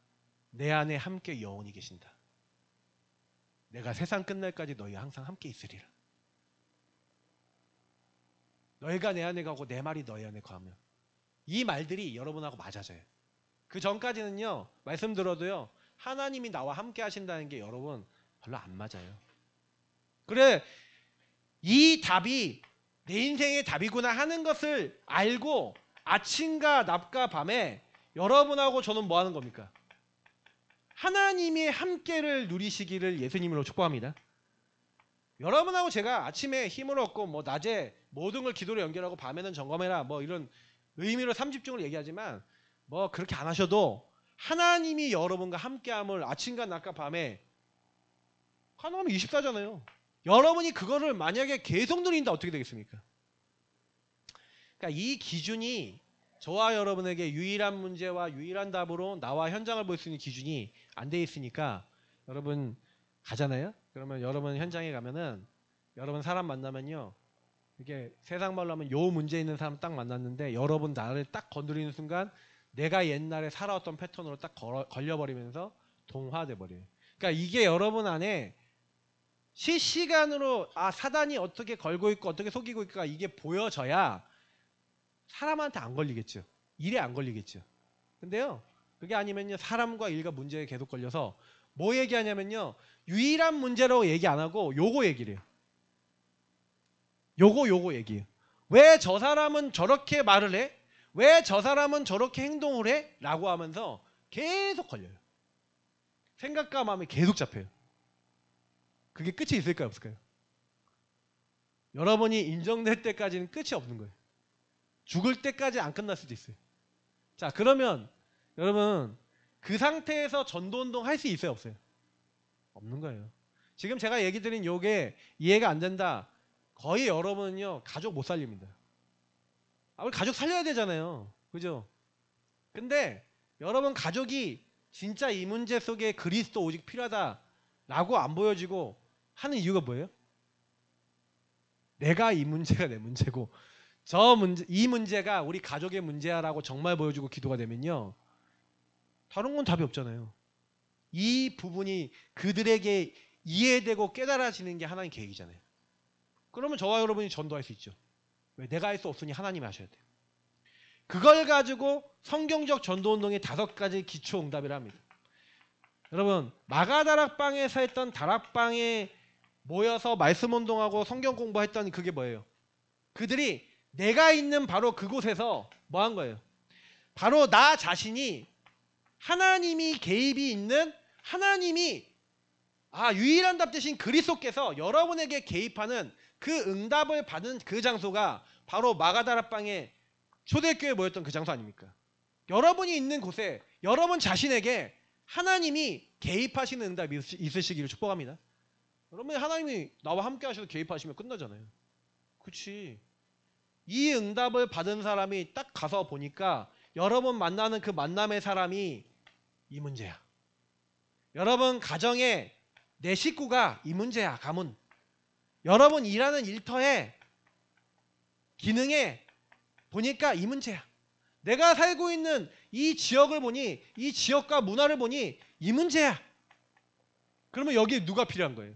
내 안에 함께 영원히 계신다. 내가 세상 끝날까지 너희와 항상 함께 있으리라. 너희가 내 안에 가고 내 말이 너희 안에 거하며. 이 말들이 여러분하고 맞아져요. 그 전까지는요, 말씀 들어도요, 하나님이 나와 함께 하신다는 게 여러분 별로 안 맞아요. 그래, 이 답이 내 인생의 답이구나 하는 것을 알고 아침과 낮과 밤에 여러분하고 저는 뭐 하는 겁니까? 하나님이 함께를 누리시기를 예수님으로 축복합니다. 여러분하고 제가 아침에 힘을 얻고 뭐 낮에 모든 걸 기도로 연결하고 밤에는 점검해라 뭐 이런 의미로 삼집중을 얘기하지만, 뭐 그렇게 안 하셔도 하나님이 여러분과 함께함을 아침과 낮과 밤에 하나님은 24잖아요. 여러분이 그거를 만약에 계속 누린다 어떻게 되겠습니까? 그러니까 이 기준이 저와 여러분에게 유일한 문제와 유일한 답으로 나와 현장을 볼 수 있는 기준이 안 돼 있으니까, 여러분 가잖아요. 그러면 여러분 현장에 가면은 여러분 사람 만나면요, 이게 세상 말로 하면 요 문제 있는 사람 딱 만났는데 여러분 나를 딱 건드리는 순간 내가 옛날에 살아왔던 패턴으로 딱 걸려버리면서 동화돼 버려요. 그러니까 이게 여러분 안에 실시간으로 사단이 어떻게 걸고 있고 어떻게 속이고 있고 이게 보여져야 사람한테 안 걸리겠죠. 일에 안 걸리겠죠. 근데요, 그게 아니면요, 사람과 일과 문제에 계속 걸려서 뭐 얘기하냐면요, 유일한 문제라고 얘기 안 하고 요거 얘기를 해요. 요거 얘기해요. 왜 저 사람은 저렇게 말을 해? 왜 저 사람은 저렇게 행동을 해? 라고 하면서 계속 걸려요. 생각과 마음이 계속 잡혀요. 그게 끝이 있을까요? 없을까요? 여러분이 인정될 때까지는 끝이 없는 거예요. 죽을 때까지 안 끝날 수도 있어요. 자, 그러면 여러분 그 상태에서 전도운동 할 수 있어요? 없어요? 없는 거예요. 지금 제가 얘기 드린 요게 이해가 안 된다, 거의 여러분은요 가족 못 살립니다. 우리 가족 살려야 되잖아요. 그죠? 근데 여러분 가족이 진짜 이 문제 속에 그리스도 오직 필요하다라고 안 보여지고 하는 이유가 뭐예요? 내가 이 문제가 내 문제고 이 문제가 우리 가족의 문제야라고 정말 보여주고 기도가 되면요, 다른 건 답이 없잖아요. 이 부분이 그들에게 이해되고 깨달아지는 게 하나님 계획이잖아요. 그러면 저와 여러분이 전도할 수 있죠. 왜? 내가 할 수 없으니 하나님이 하셔야 돼요. 그걸 가지고 성경적 전도운동의 5가지 기초 응답이라 합니다. 여러분 마가다락방에서 했던 다락방에 모여서 말씀 운동하고 성경 공부했던 그게 뭐예요? 그들이 내가 있는 바로 그곳에서 뭐 한 거예요? 바로 나 자신이 하나님이 개입이 있는, 하나님이 유일한 답 대신 그리스도께서 여러분에게 개입하는 그 응답을 받은 그 장소가 바로 마가다락방에 초대교회에 모였던 그 장소 아닙니까? 여러분이 있는 곳에 여러분 자신에게 하나님이 개입하시는 응답이 있으시기를 축복합니다. 여러분 하나님이 나와 함께 하셔서 개입하시면 끝나잖아요. 그렇지. 이 응답을 받은 사람이 딱 가서 보니까 여러분 만나는 그 만남의 사람이 이 문제야. 여러분 가정에 내 식구가 이 문제야. 가문. 여러분 일하는 일터에 기능에 보니까 이 문제야. 내가 살고 있는 이 지역을 보니 이 지역과 문화를 보니 이 문제야. 그러면 여기에 누가 필요한 거예요?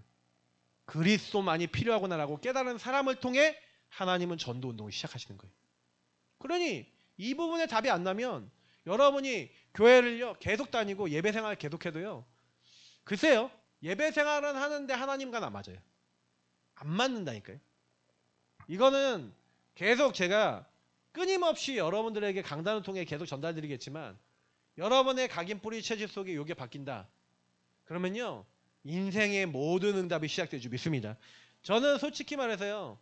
그리스도만이 필요하구나라고 깨달은 사람을 통해 하나님은 전도운동을 시작하시는 거예요. 그러니 이 부분에 답이 안 나면 여러분이 교회를요 계속 다니고 예배생활 계속해도요 글쎄요 예배생활은 하는데 하나님과는 안 맞아요. 안 맞는다니까요. 이거는 계속 제가 끊임없이 여러분들에게 강단을 통해 계속 전달드리겠지만 여러분의 각인 뿌리 체질 속에 이게 바뀐다. 그러면요 인생의 모든 응답이 시작될 줄 믿습니다. 저는 솔직히 말해서요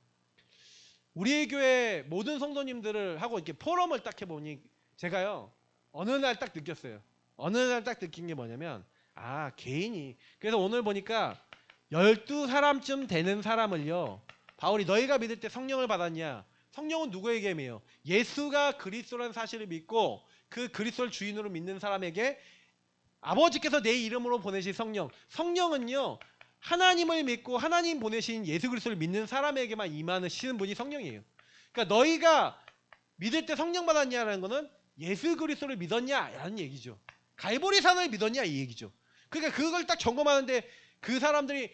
우리 교회 모든 성도님들을 하고 이렇게 포럼을 딱 해보니 제가요 어느 날 딱 느꼈어요. 어느 날 딱 느낀 게 뭐냐면 개인이 그래서 오늘 보니까 12사람쯤 되는 사람을요 바울이 너희가 믿을 때 성령을 받았냐? 성령은 누구에게 임해요? 예수가 그리스도라는 사실을 믿고 그 그리스도를 주인으로 믿는 사람에게 아버지께서 내 이름으로 보내신 성령. 성령은요 하나님을 믿고 하나님 보내신 예수 그리스도를 믿는 사람에게만 임하시는 분이 성령이에요. 그러니까 너희가 믿을 때 성령 받았냐라는 거는 예수 그리스도를 믿었냐라는 얘기죠. 갈보리산을 믿었냐 이 얘기죠. 그러니까 그걸 딱 점검하는데 그 사람들이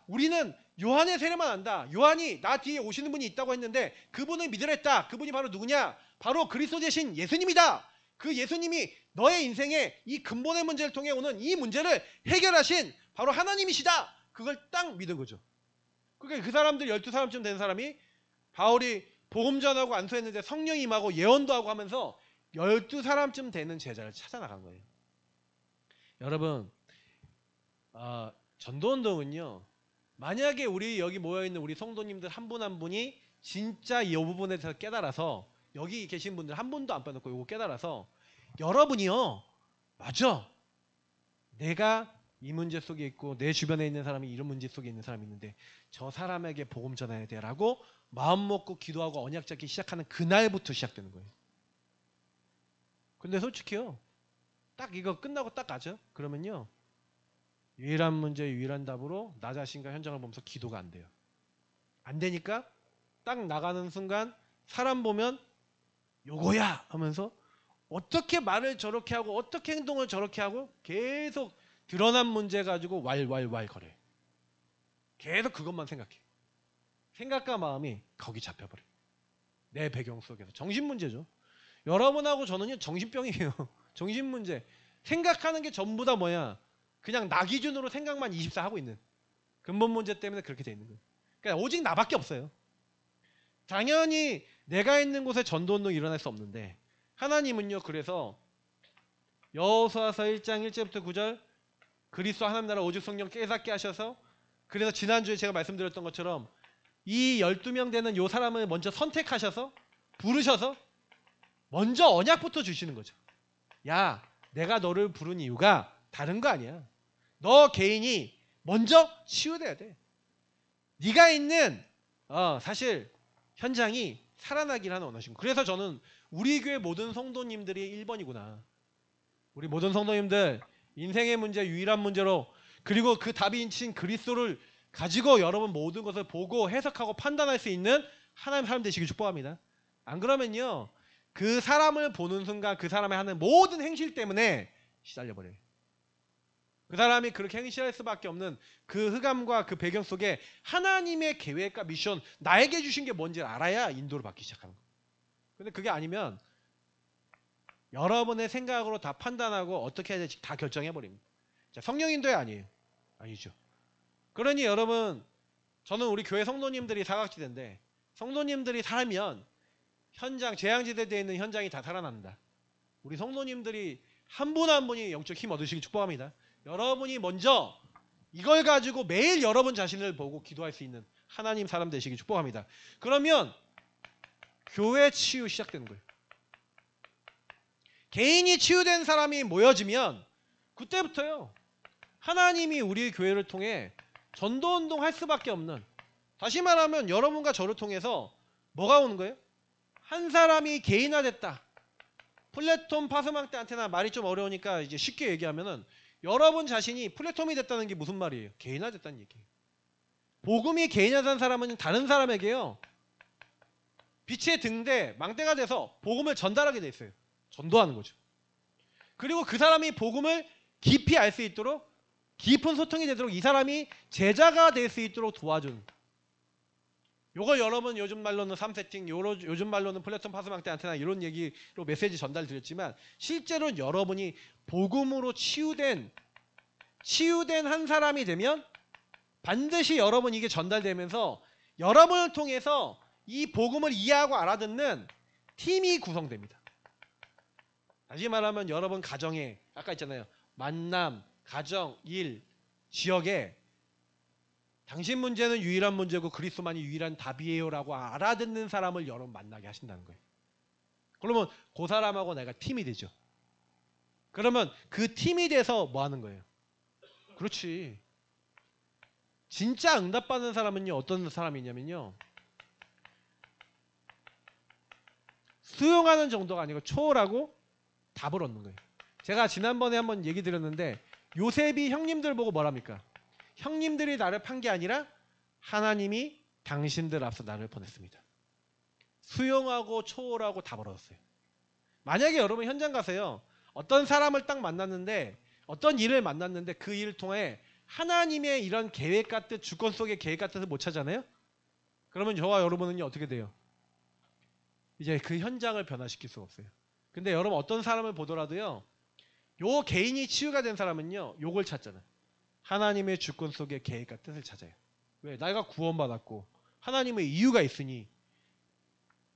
우리는 요한의 세례만 안다. 요한이 나 뒤에 오시는 분이 있다고 했는데 그분을 믿으랬다. 그분이 바로 누구냐? 바로 그리스도 되신 예수님이다. 그 예수님이 너의 인생에 이 근본의 문제를 통해 오는 이 문제를 해결하신 바로 하나님이시다. 그걸 딱 믿은 거죠. 그러니까 그 사람들 12사람쯤 된 사람이 바울이 복음 전하고 안수했는데 성령이 임하고 예언도 하고 하면서 12사람쯤 되는 제자를 찾아 나간 거예요. 여러분 전도운동은요 만약에 우리 여기 모여있는 우리 성도님들 한 분 한 분이 진짜 이 부분에 대해서 깨달아서 여기 계신 분들 한 분도 안 빼놓고 이거 깨달아서 여러분이요 맞아 내가 이 문제 속에 있고 내 주변에 있는 사람이 이런 문제 속에 있는 사람이 있는데 저 사람에게 복음 전해야 돼 라고 마음 먹고 기도하고 언약 잡기 시작하는 그날부터 시작되는 거예요. 근데 솔직히요 딱 이거 끝나고 딱 가죠. 그러면요 유일한 문제 유일한 답으로 나 자신과 현장을 보면서 기도가 안 돼요. 안 되니까 딱 나가는 순간 사람 보면 요거야 하면서 어떻게 말을 저렇게 하고 어떻게 행동을 저렇게 하고 계속 드러난 문제 가지고 왈왈왈 거려요. 계속 그것만 생각해. 생각과 마음이 거기 잡혀버려요. 내 배경 속에서. 정신문제죠. 여러분하고 저는요 정신병이에요. 정신문제. 생각하는 게 전부 다 뭐야. 그냥 나 기준으로 생각만 24 하고 있는 근본 문제 때문에 그렇게 돼 있는 거예요. 그러니까 오직 나밖에 없어요. 당연히 내가 있는 곳에 전도운동이 일어날 수 없는데 하나님은요 그래서 여호수아서 1장 1절부터 9절 그리스도 하나님 나라 오직 성령 깨닫게 하셔서 그래서 지난주에 제가 말씀드렸던 것처럼 이 12명 되는 요 사람을 먼저 선택하셔서 부르셔서 먼저 언약부터 주시는 거죠. 야 내가 너를 부른 이유가 다른 거 아니야. 너 개인이 먼저 치유돼야 돼. 네가 있는 사실 현장이 살아나길 하는 원하시고 그래서 저는 우리 교회 모든 성도님들이 1번이구나. 우리 모든 성도님들 인생의 문제 유일한 문제로 그리고 그 답이신 그리스도를 가지고 여러분 모든 것을 보고 해석하고 판단할 수 있는 하나님 사람 되시길 축복합니다. 안 그러면요 그 사람을 보는 순간 그 사람이 하는 모든 행실 때문에 시달려버려요. 그 사람이 그렇게 행실할 수밖에 없는 그 흑암과 그 배경 속에 하나님의 계획과 미션 나에게 주신 게 뭔지 알아야 인도를 받기 시작하는 거예요. 근데 그게 아니면 여러분의 생각으로 다 판단하고 어떻게 해야 될지 다 결정해버립니다. 자, 성령 인도야 아니에요. 아니죠. 그러니 여러분 저는 우리 교회 성도님들이 사각지대인데 성도님들이 살면 현장 재앙지대에 있는 현장이 다 살아난다. 우리 성도님들이 한 분 한 분이 영적 힘 얻으시길 축복합니다. 여러분이 먼저 이걸 가지고 매일 여러분 자신을 보고 기도할 수 있는 하나님 사람 되시길 축복합니다. 그러면 교회 치유 시작되는 거예요. 개인이 치유된 사람이 모여지면 그때부터요. 하나님이 우리 교회를 통해 전도운동 할 수밖에 없는, 다시 말하면 여러분과 저를 통해서 뭐가 오는 거예요? 한 사람이 개인화됐다. 플랫폼 파스망대 안테나 말이 좀 어려우니까 이제 쉽게 얘기하면은 여러분 자신이 플랫폼이 됐다는 게 무슨 말이에요? 개인화됐다는 얘기예요. 복음이 개인화된 사람은 다른 사람에게요. 빛의 등대, 망대가 돼서 복음을 전달하게 돼 있어요. 전도하는 거죠. 그리고 그 사람이 복음을 깊이 알 수 있도록, 깊은 소통이 되도록 이 사람이 제자가 될 수 있도록 도와주는. 요거 여러분 요즘 말로는 3세팅, 요즘 말로는 플랫폼 파스망대 안테나 이런 얘기로 메시지 전달드렸지만 실제로 여러분이 복음으로 치유된 한 사람이 되면 반드시 여러분 이게 전달되면서 여러분을 통해서 이 복음을 이해하고 알아듣는 팀이 구성됩니다. 다시 말하면 여러분 가정에 아까 있잖아요. 만남, 가정, 일, 지역에 당신 문제는 유일한 문제고 그리스도만이 유일한 답이에요 라고 알아듣는 사람을 여러분 만나게 하신다는 거예요. 그러면 그 사람하고 내가 팀이 되죠. 그러면 그 팀이 돼서 뭐 하는 거예요? 그렇지. 진짜 응답받는 사람은요, 어떤 사람이냐면요, 수용하는 정도가 아니고 초월하고 답을 얻는 거예요. 제가 지난번에 한번 얘기 드렸는데 요셉이 형님들 보고 뭐랍니까? 형님들이 나를 판 게 아니라 하나님이 당신들 앞서 나를 보냈습니다. 수용하고 초월하고 답을 얻었어요. 만약에 여러분 현장 가서요, 어떤 사람을 딱 만났는데, 어떤 일을 만났는데 그 일을 통해 하나님의 이런 계획 같은, 주권 속의 계획 같은 못 찾잖아요? 그러면 저와 여러분은요 어떻게 돼요? 이제 그 현장을 변화시킬 수가 없어요. 근데 여러분 어떤 사람을 보더라도요, 요 개인이 치유가 된 사람은요 요걸 찾잖아요. 하나님의 주권 속의 계획과 뜻을 찾아요. 왜? 내가 구원받았고 하나님의 이유가 있으니.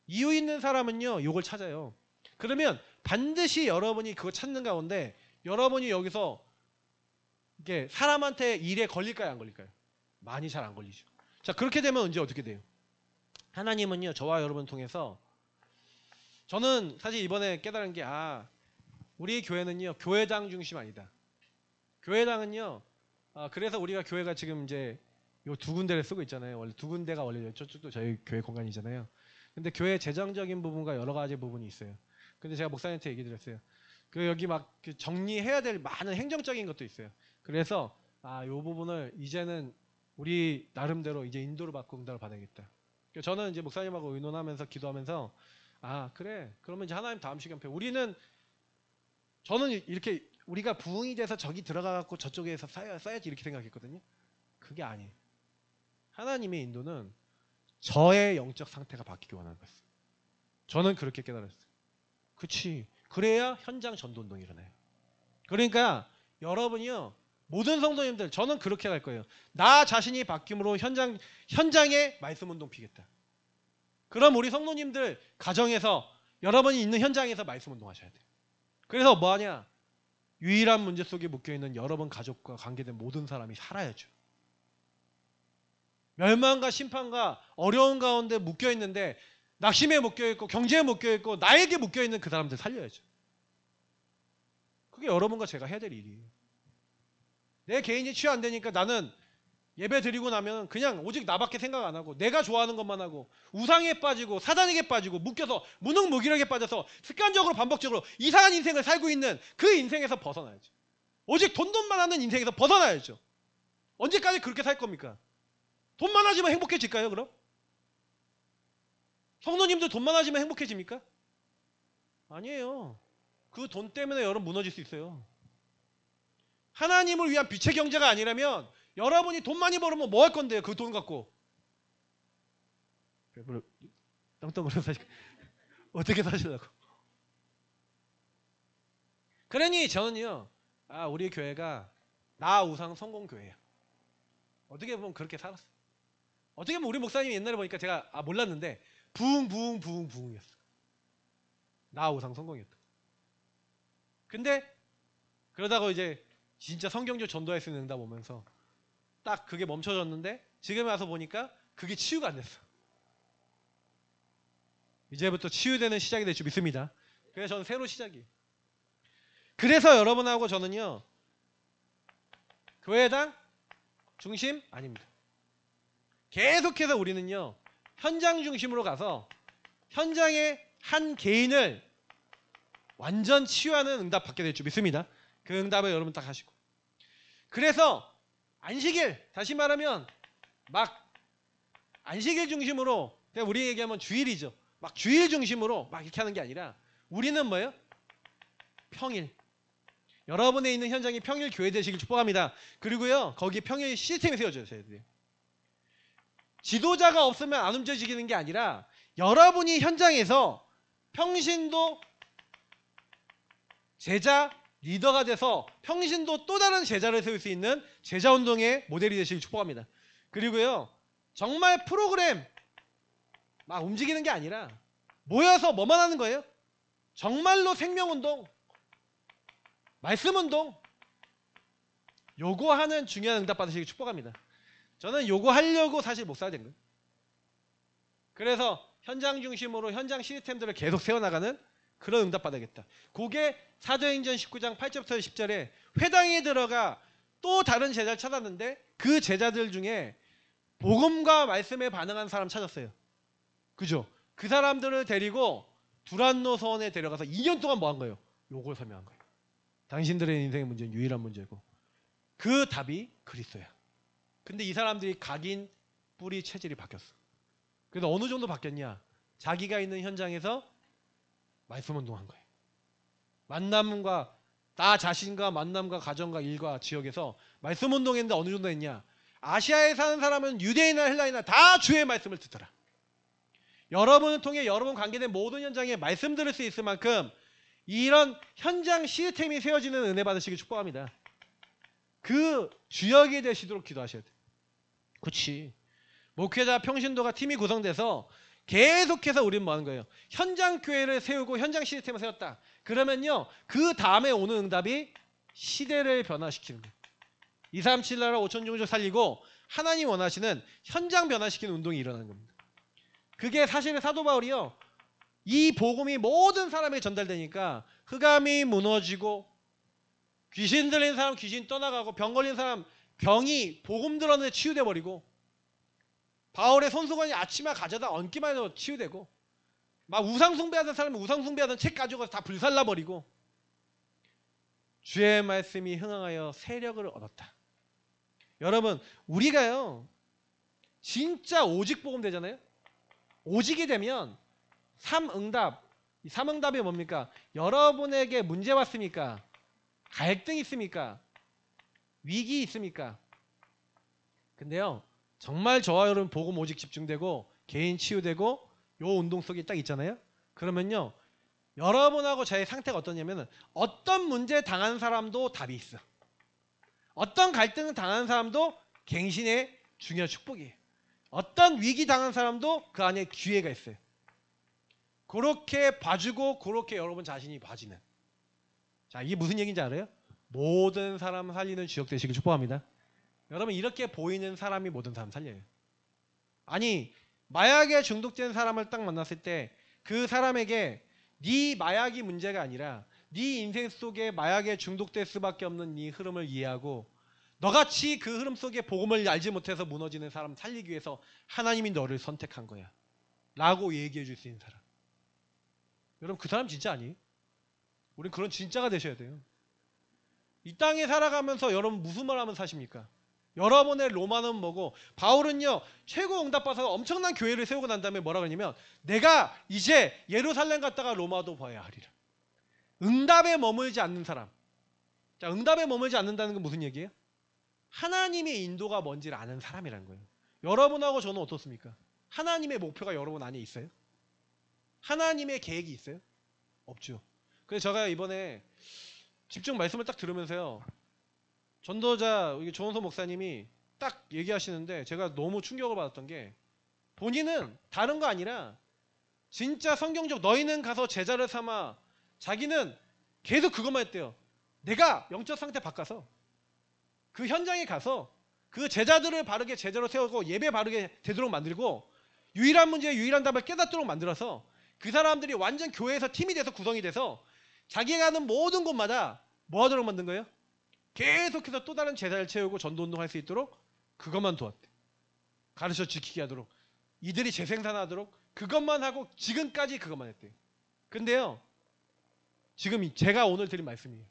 이유 있는 사람은요 요걸 찾아요. 그러면 반드시 여러분이 그거 찾는 가운데 여러분이 여기서 이게 사람한테 일에 걸릴까요 안 걸릴까요? 많이 잘 안 걸리죠. 자, 그렇게 되면 이제 어떻게 돼요? 하나님은요 저와 여러분 통해서, 저는 사실 이번에 깨달은 게, 우리 교회는요 교회당 중심 아니다. 교회당은요, 그래서 우리가 교회가 지금 이제 요 두 군데를 쓰고 있잖아요. 원래 두 군데가 원래 저쪽도 저희 교회 공간이잖아요. 근데 교회 재정적인 부분과 여러 가지 부분이 있어요. 근데 제가 목사님한테 얘기 드렸어요. 그 여기 막 그 정리해야 될 많은 행정적인 것도 있어요. 그래서 요 부분을 이제는 우리 나름대로 이제 인도를 받고 응답을 받아야겠다. 저는 이제 목사님하고 의논하면서 기도하면서, 그래, 그러면 이제 하나님 다음 시간표에 저는 이렇게 우리가 부흥이 돼서 저기 들어가갖고 저쪽에서 써야지 이렇게 생각했거든요. 그게 아니에요. 하나님의 인도는 저의 영적 상태가 바뀌기 원하는 거였어요. 저는 그렇게 깨달았어요. 그치. 그래야 현장 전도운동이 일어나요. 그러니까 여러분이요, 모든 성도님들, 저는 그렇게 갈 거예요. 나 자신이 바뀜으로 현장에 말씀운동 피겠다. 그럼 우리 성도님들 가정에서, 여러분이 있는 현장에서 말씀운동 하셔야 돼요. 그래서 뭐하냐? 유일한 문제 속에 묶여있는 여러분 가족과 관계된 모든 사람이 살아야죠. 멸망과 심판과 어려운 가운데 묶여있는데, 낙심에 묶여있고 경제에 묶여있고 나에게 묶여있는 그 사람들 살려야죠. 그게 여러분과 제가 해야 될 일이에요. 내 개인이 치유 안 되니까 나는 예배 드리고 나면 그냥 오직 나밖에 생각 안 하고 내가 좋아하는 것만 하고 우상에 빠지고 사단에게 빠지고 묶여서 무능무기력에 빠져서 습관적으로 반복적으로 이상한 인생을 살고 있는 그 인생에서 벗어나야죠. 오직 돈만 하는 인생에서 벗어나야죠. 언제까지 그렇게 살 겁니까? 돈 많아지면 행복해질까요, 그럼? 성도님들 돈 많아지면 행복해집니까? 아니에요. 그 돈 때문에 여러분 무너질 수 있어요. 하나님을 위한 빛의 경제가 아니라면 여러분이 돈 많이 벌으면 뭐 할 건데요, 그 돈 갖고? 떵떵거려 어떻게 사시려고? 그러니 저는요, 우리 교회가 나 우상 성공 교회야. 어떻게 보면 그렇게 살았어. 어떻게 보면 우리 목사님이 옛날에 보니까 제가 몰랐는데 부흥이었어. 나 우상 성공이었다. 근데 그러다가 이제 진짜 성경적 전도할 수 있는 응답 오면서 딱 그게 멈춰졌는데 지금 와서 보니까 그게 치유가 안 됐어. 이제부터 치유되는 시작이 될 줄 믿습니다. 그래서 저는 새로 시작이에요. 그래서 여러분하고 저는요, 교회당 중심 아닙니다. 계속해서 우리는요, 현장 중심으로 가서 현장의 한 개인을 완전 치유하는 응답 받게 될 줄 믿습니다. 그 응답을 여러분 딱 하시고. 그래서 안식일, 다시 말하면 막 안식일 중심으로, 그냥 우리 얘기하면 주일이죠. 막 주일 중심으로 막 이렇게 하는 게 아니라 우리는 뭐예요? 평일. 여러분의 있는 현장이 평일 교회 되시길 축복합니다. 그리고요, 거기 평일 시스템이 세워져야 돼요. 지도자가 없으면 안 움직이는 게 아니라 여러분이 현장에서 평신도 제자 리더가 돼서 평신도 또 다른 제자를 세울 수 있는 제자운동의 모델이 되시길 축복합니다. 그리고요, 정말 프로그램 막 움직이는 게 아니라 모여서 뭐만 하는 거예요? 정말로 생명운동, 말씀운동, 요거 하는 중요한 응답 받으시길 축복합니다. 저는 요거 하려고 사실 목사가 된 거예요. 그래서 현장 중심으로 현장 시스템들을 계속 세워나가는 그런 응답 받아야겠다. 그게 사도행전 19장 8절부터 10절에 회당에 들어가 또 다른 제자를 찾았는데 그 제자들 중에 복음과 말씀에 반응한 사람 찾았어요. 그죠? 그 사람들을 데리고 두란노 서원에 데려가서 2년 동안 뭐 한 거예요? 요걸 설명한 거예요. 당신들의 인생의 문제는 유일한 문제고 그 답이 그리스도야. 근데 이 사람들이 각인 뿌리 체질이 바뀌었어. 그래서 어느 정도 바뀌었냐? 자기가 있는 현장에서 말씀 운동한 거예요. 만남과 나 자신과 만남과 가정과 일과 지역에서 말씀 운동했는데 어느 정도 했냐? 아시아에 사는 사람은 유대인이나 헬라인이나 다 주의 말씀을 듣더라. 여러분을 통해 여러분 관계된 모든 현장에 말씀 들을 수 있을 만큼 이런 현장 시스템이 세워지는 은혜 받으시길 축복합니다. 그 주역이 되시도록 기도하셔야 돼요. 그렇지. 목회자 평신도가 팀이 구성돼서 계속해서 우리는 뭐 하는 거예요? 현장 교회를 세우고 현장 시스템을 세웠다. 그러면요, 그 다음에 오는 응답이 시대를 변화시키는 거예요. 237 나라 5천 종족 살리고 하나님 원하시는 현장 변화시키는 운동이 일어나는 겁니다. 그게 사실은 사도 바울이요, 이 복음이 모든 사람에게 전달되니까 흑암이 무너지고 귀신 들린 사람 귀신 떠나가고 병 걸린 사람 병이 복음 들었는데 치유돼 버리고 바울의 손수건이 아침에 가져다 얹기만 해도 치유되고 막 우상 숭배하던 사람이 우상 숭배하던 책 가져가서 다 불살라 버리고 주의 말씀이 흥황하여 세력을 얻었다. 여러분, 우리가요 진짜 오직 복음 되잖아요. 오직이 되면 삼응답, 이 삼응답이 뭡니까? 여러분에게 문제 왔습니까? 갈등 있습니까? 위기 있습니까? 근데요, 정말 저와 여러분 복음 오직 집중되고 개인 치유되고 요 운동 속에 딱 있잖아요. 그러면요, 여러분하고 저의 상태가 어떠냐면은 어떤 문제 당한 사람도 답이 있어. 어떤 갈등을 당한 사람도 갱신의 중요한 축복이에요. 어떤 위기 당한 사람도 그 안에 기회가 있어요. 그렇게 봐주고 그렇게 여러분 자신이 봐지는. 자, 이게 무슨 얘기인지 알아요? 모든 사람 살리는 주역 되시길 축복합니다. 여러분, 이렇게 보이는 사람이 모든 사람 살려요. 아니, 마약에 중독된 사람을 딱 만났을 때 그 사람에게 네 마약이 문제가 아니라 네 인생 속에 마약에 중독될 수밖에 없는 이 흐름을 이해하고 너같이 그 흐름 속에 복음을 알지 못해서 무너지는 사람 살리기 위해서 하나님이 너를 선택한 거야 라고 얘기해 줄 수 있는 사람. 여러분, 그 사람 진짜 아니에요? 우린 그런 진짜가 되셔야 돼요. 이 땅에 살아가면서 여러분 무슨 말 하면 사십니까? 여러분의 로마는 뭐고, 바울은요 최고 응답받아서 엄청난 교회를 세우고 난 다음에 뭐라고 하냐면 내가 이제 예루살렘 갔다가 로마도 봐야 하리라. 응답에 머물지 않는 사람. 자, 응답에 머물지 않는다는 건 무슨 얘기예요? 하나님의 인도가 뭔지를 아는 사람이라는 거예요. 여러분하고 저는 어떻습니까? 하나님의 목표가 여러분 안에 있어요? 하나님의 계획이 있어요? 없죠. 그래서 제가 이번에 집중 말씀을 딱 들으면서요, 전도자 조원소 목사님이 딱 얘기하시는데 제가 너무 충격을 받았던 게, 본인은 다른 거 아니라 진짜 성경적 너희는 가서 제자를 삼아, 자기는 계속 그것만 했대요. 내가 영적 상태 바꿔서 그 현장에 가서 그 제자들을 바르게 제자로 세우고 예배 바르게 되도록 만들고 유일한 문제에 유일한 답을 깨닫도록 만들어서 그 사람들이 완전 교회에서 팀이 돼서 구성이 돼서 자기가 가는 모든 곳마다 뭐 하도록 만든 거예요? 계속해서 또 다른 제사를 채우고 전도운동할 수 있도록 그것만 도왔대. 가르쳐 지키게 하도록. 이들이 재생산하도록 그것만 하고 지금까지 그것만 했대요. 근데요, 지금 제가 오늘 드린 말씀이에요.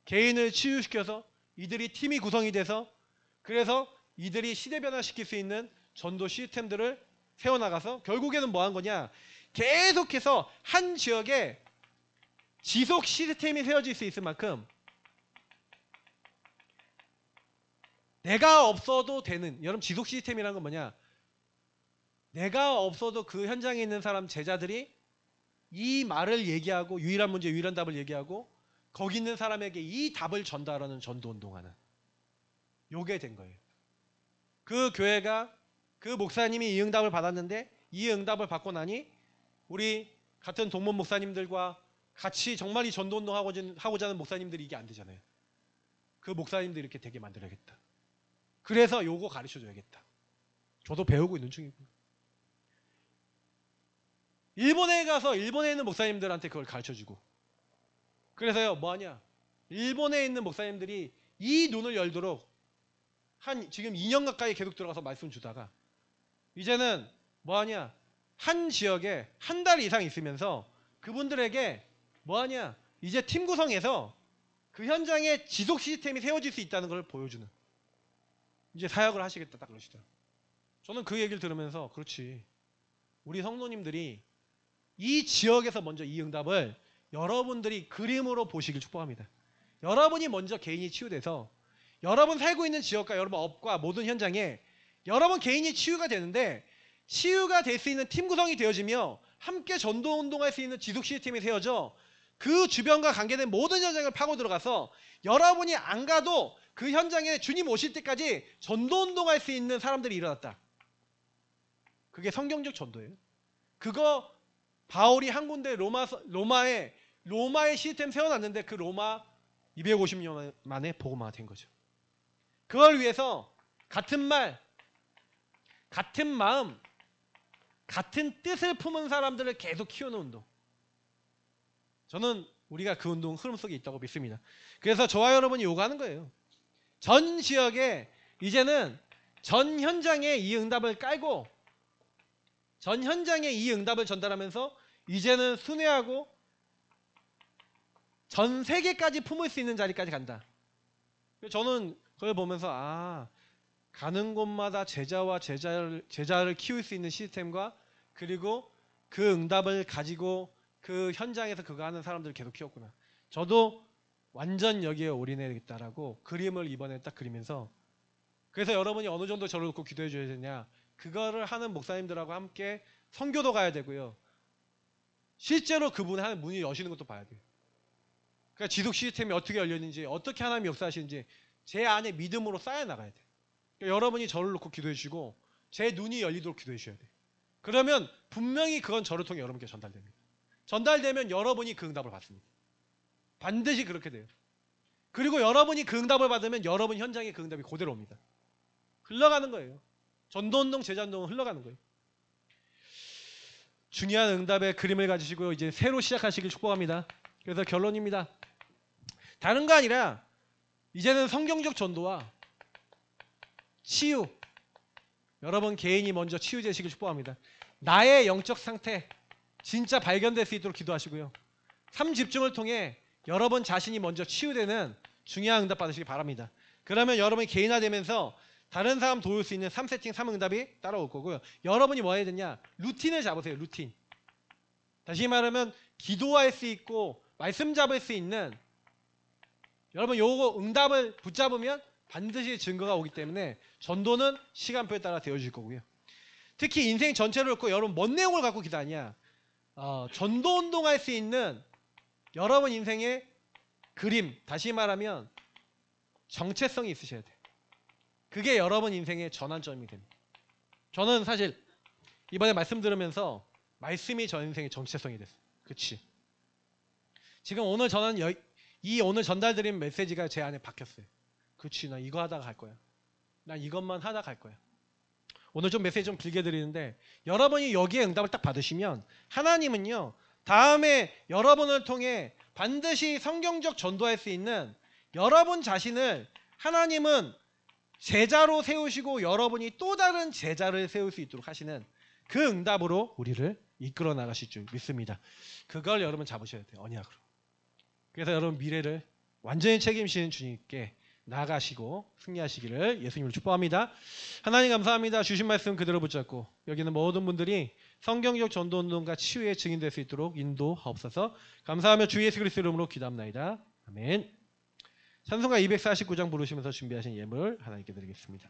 개인을 치유시켜서 이들이 팀이 구성이 돼서 그래서 이들이 시대 변화시킬 수 있는 전도 시스템들을 세워나가서 결국에는 뭐 한 거냐? 계속해서 한 지역에 지속 시스템이 세워질 수 있을 만큼 내가 없어도 되는, 여러분 지속 시스템이라는 건 뭐냐? 내가 없어도 그 현장에 있는 사람 제자들이 이 말을 얘기하고 유일한 문제 유일한 답을 얘기하고 거기 있는 사람에게 이 답을 전달하는 전도 운동하는 요게 된 거예요. 그 교회가 그 목사님이 이 응답을 받았는데 이 응답을 받고 나니 우리 같은 동문 목사님들과 같이 정말 이 전도 운동하고자 하는 목사님들이 이게 안 되잖아요. 그 목사님들이 이렇게 되게 만들어야겠다. 그래서 요거 가르쳐줘야겠다. 저도 배우고 있는 중이고. 일본에 가서 일본에 있는 목사님들한테 그걸 가르쳐주고. 그래서요 뭐하냐? 일본에 있는 목사님들이 이 눈을 열도록 지금 2년 가까이 계속 들어가서 말씀 주다가 이제는 뭐하냐? 한 지역에 한 달 이상 있으면서 그분들에게 뭐하냐? 이제 팀 구성해서 그 현장에 지속 시스템이 세워질 수 있다는 걸 보여주는 이제 사역을 하시겠다 딱 그러시더라고요. 저는 그 얘기를 들으면서 그렇지. 우리 성도님들이 이 지역에서 먼저 이 응답을 여러분들이 그림으로 보시길 축복합니다. 여러분이 먼저 개인이 치유돼서 여러분 살고 있는 지역과 여러분 업과 모든 현장에 여러분 개인이 치유가 되는데 치유가 될 수 있는 팀 구성이 되어지며 함께 전도 운동할 수 있는 지속 시스템이 세워져 그 주변과 관계된 모든 현장을 파고 들어가서 여러분이 안 가도 그 현장에 주님 오실 때까지 전도 운동할 수 있는 사람들이 일어났다. 그게 성경적 전도예요. 그거 바울이 한 군데 로마의 시스템 세워놨는데 그 로마 250년 만에 복음화가 된 거죠. 그걸 위해서 같은 말, 같은 마음, 같은 뜻을 품은 사람들을 계속 키우는 운동. 저는 우리가 그 운동 흐름 속에 있다고 믿습니다. 그래서 저와 여러분이 요구하는 거예요. 전 지역에 이제는 전 현장에 이 응답을 깔고 전 현장에 이 응답을 전달하면서 이제는 순회하고 전 세계까지 품을 수 있는 자리까지 간다. 저는 그걸 보면서 가는 곳마다 제자와 제자를 키울 수 있는 시스템과 그리고 그 응답을 가지고 그 현장에서 그거 하는 사람들을 계속 키웠구나. 저도 완전 여기에 올인해야겠다라고 그림을 이번에 딱 그리면서 그래서 여러분이 어느 정도 저를 놓고 기도해 줘야 되냐. 그거를 하는 목사님들하고 함께 선교도 가야 되고요. 실제로 그분이 하는 문이 여시는 것도 봐야 돼요. 그러니까 지속 시스템이 어떻게 열렸는지 어떻게 하나님이 역사하시는지 제 안에 믿음으로 쌓여 나가야 돼요. 그러니까 여러분이 저를 놓고 기도해 주시고 제 눈이 열리도록 기도해 주셔야 돼요. 그러면 분명히 그건 저를 통해 여러분께 전달됩니다. 전달되면 여러분이 그 응답을 받습니다. 반드시 그렇게 돼요. 그리고 여러분이 그 응답을 받으면 여러분 현장에 그 응답이 그대로 옵니다. 흘러가는 거예요. 전도운동, 제자운동은 흘러가는 거예요. 중요한 응답의 그림을 가지시고 이제 새로 시작하시길 축복합니다. 그래서 결론입니다. 다른 거 아니라 이제는 성경적 전도와 치유, 여러분 개인이 먼저 치유되시길 축복합니다. 나의 영적 상태 진짜 발견될 수 있도록 기도하시고요. 삶 집중을 통해 여러분 자신이 먼저 치유되는 중요한 응답 받으시기 바랍니다. 그러면 여러분이 개인화되면서 다른 사람 도울 수 있는 3세팅 3응답이 따라올 거고요. 여러분이 뭐 해야 되냐? 루틴을 잡으세요. 루틴. 다시 말하면 기도할 수 있고 말씀 잡을 수 있는 여러분 요거 응답을 붙잡으면 반드시 증거가 오기 때문에 전도는 시간표에 따라 되어질 거고요. 특히 인생 전체를 놓고 여러분 뭔 내용을 갖고 기도하냐? 전도 운동할 수 있는 여러분 인생의 그림, 다시 말하면 정체성이 있으셔야 돼요. 그게 여러분 인생의 전환점이 됩니다. 저는 사실 이번에 말씀 들으면서 말씀이 저 인생의 정체성이 됐어요. 그치? 지금 오늘 저는 오늘 전달드린 메시지가 제 안에 박혔어요. 그치, 나 이거 하다가 갈 거야. 나 이것만 하다 갈 거야. 오늘 좀 메시지 좀 길게 드리는데 여러분이 여기에 응답을 딱 받으시면 하나님은요 다음에 여러분을 통해 반드시 성경적 전도할 수 있는 여러분 자신을 하나님은 제자로 세우시고 여러분이 또 다른 제자를 세울 수 있도록 하시는 그 응답으로 우리를 이끌어 나가실 줄 믿습니다. 그걸 여러분 잡으셔야 돼요. 언약으로. 그래서 여러분 미래를 완전히 책임지는 주님께 나아가시고 승리하시기를 예수님을 축복합니다. 하나님 감사합니다. 주신 말씀 그대로 붙잡고 여기는 모든 분들이 성경적 전도운동과 치유의 증인될 수 있도록 인도하옵소서. 감사하며 주 예수 그리스도 이름으로 기도합나이다. 아멘. 찬송가 249장 부르시면서 준비하신 예물 하나님께 드리겠습니다.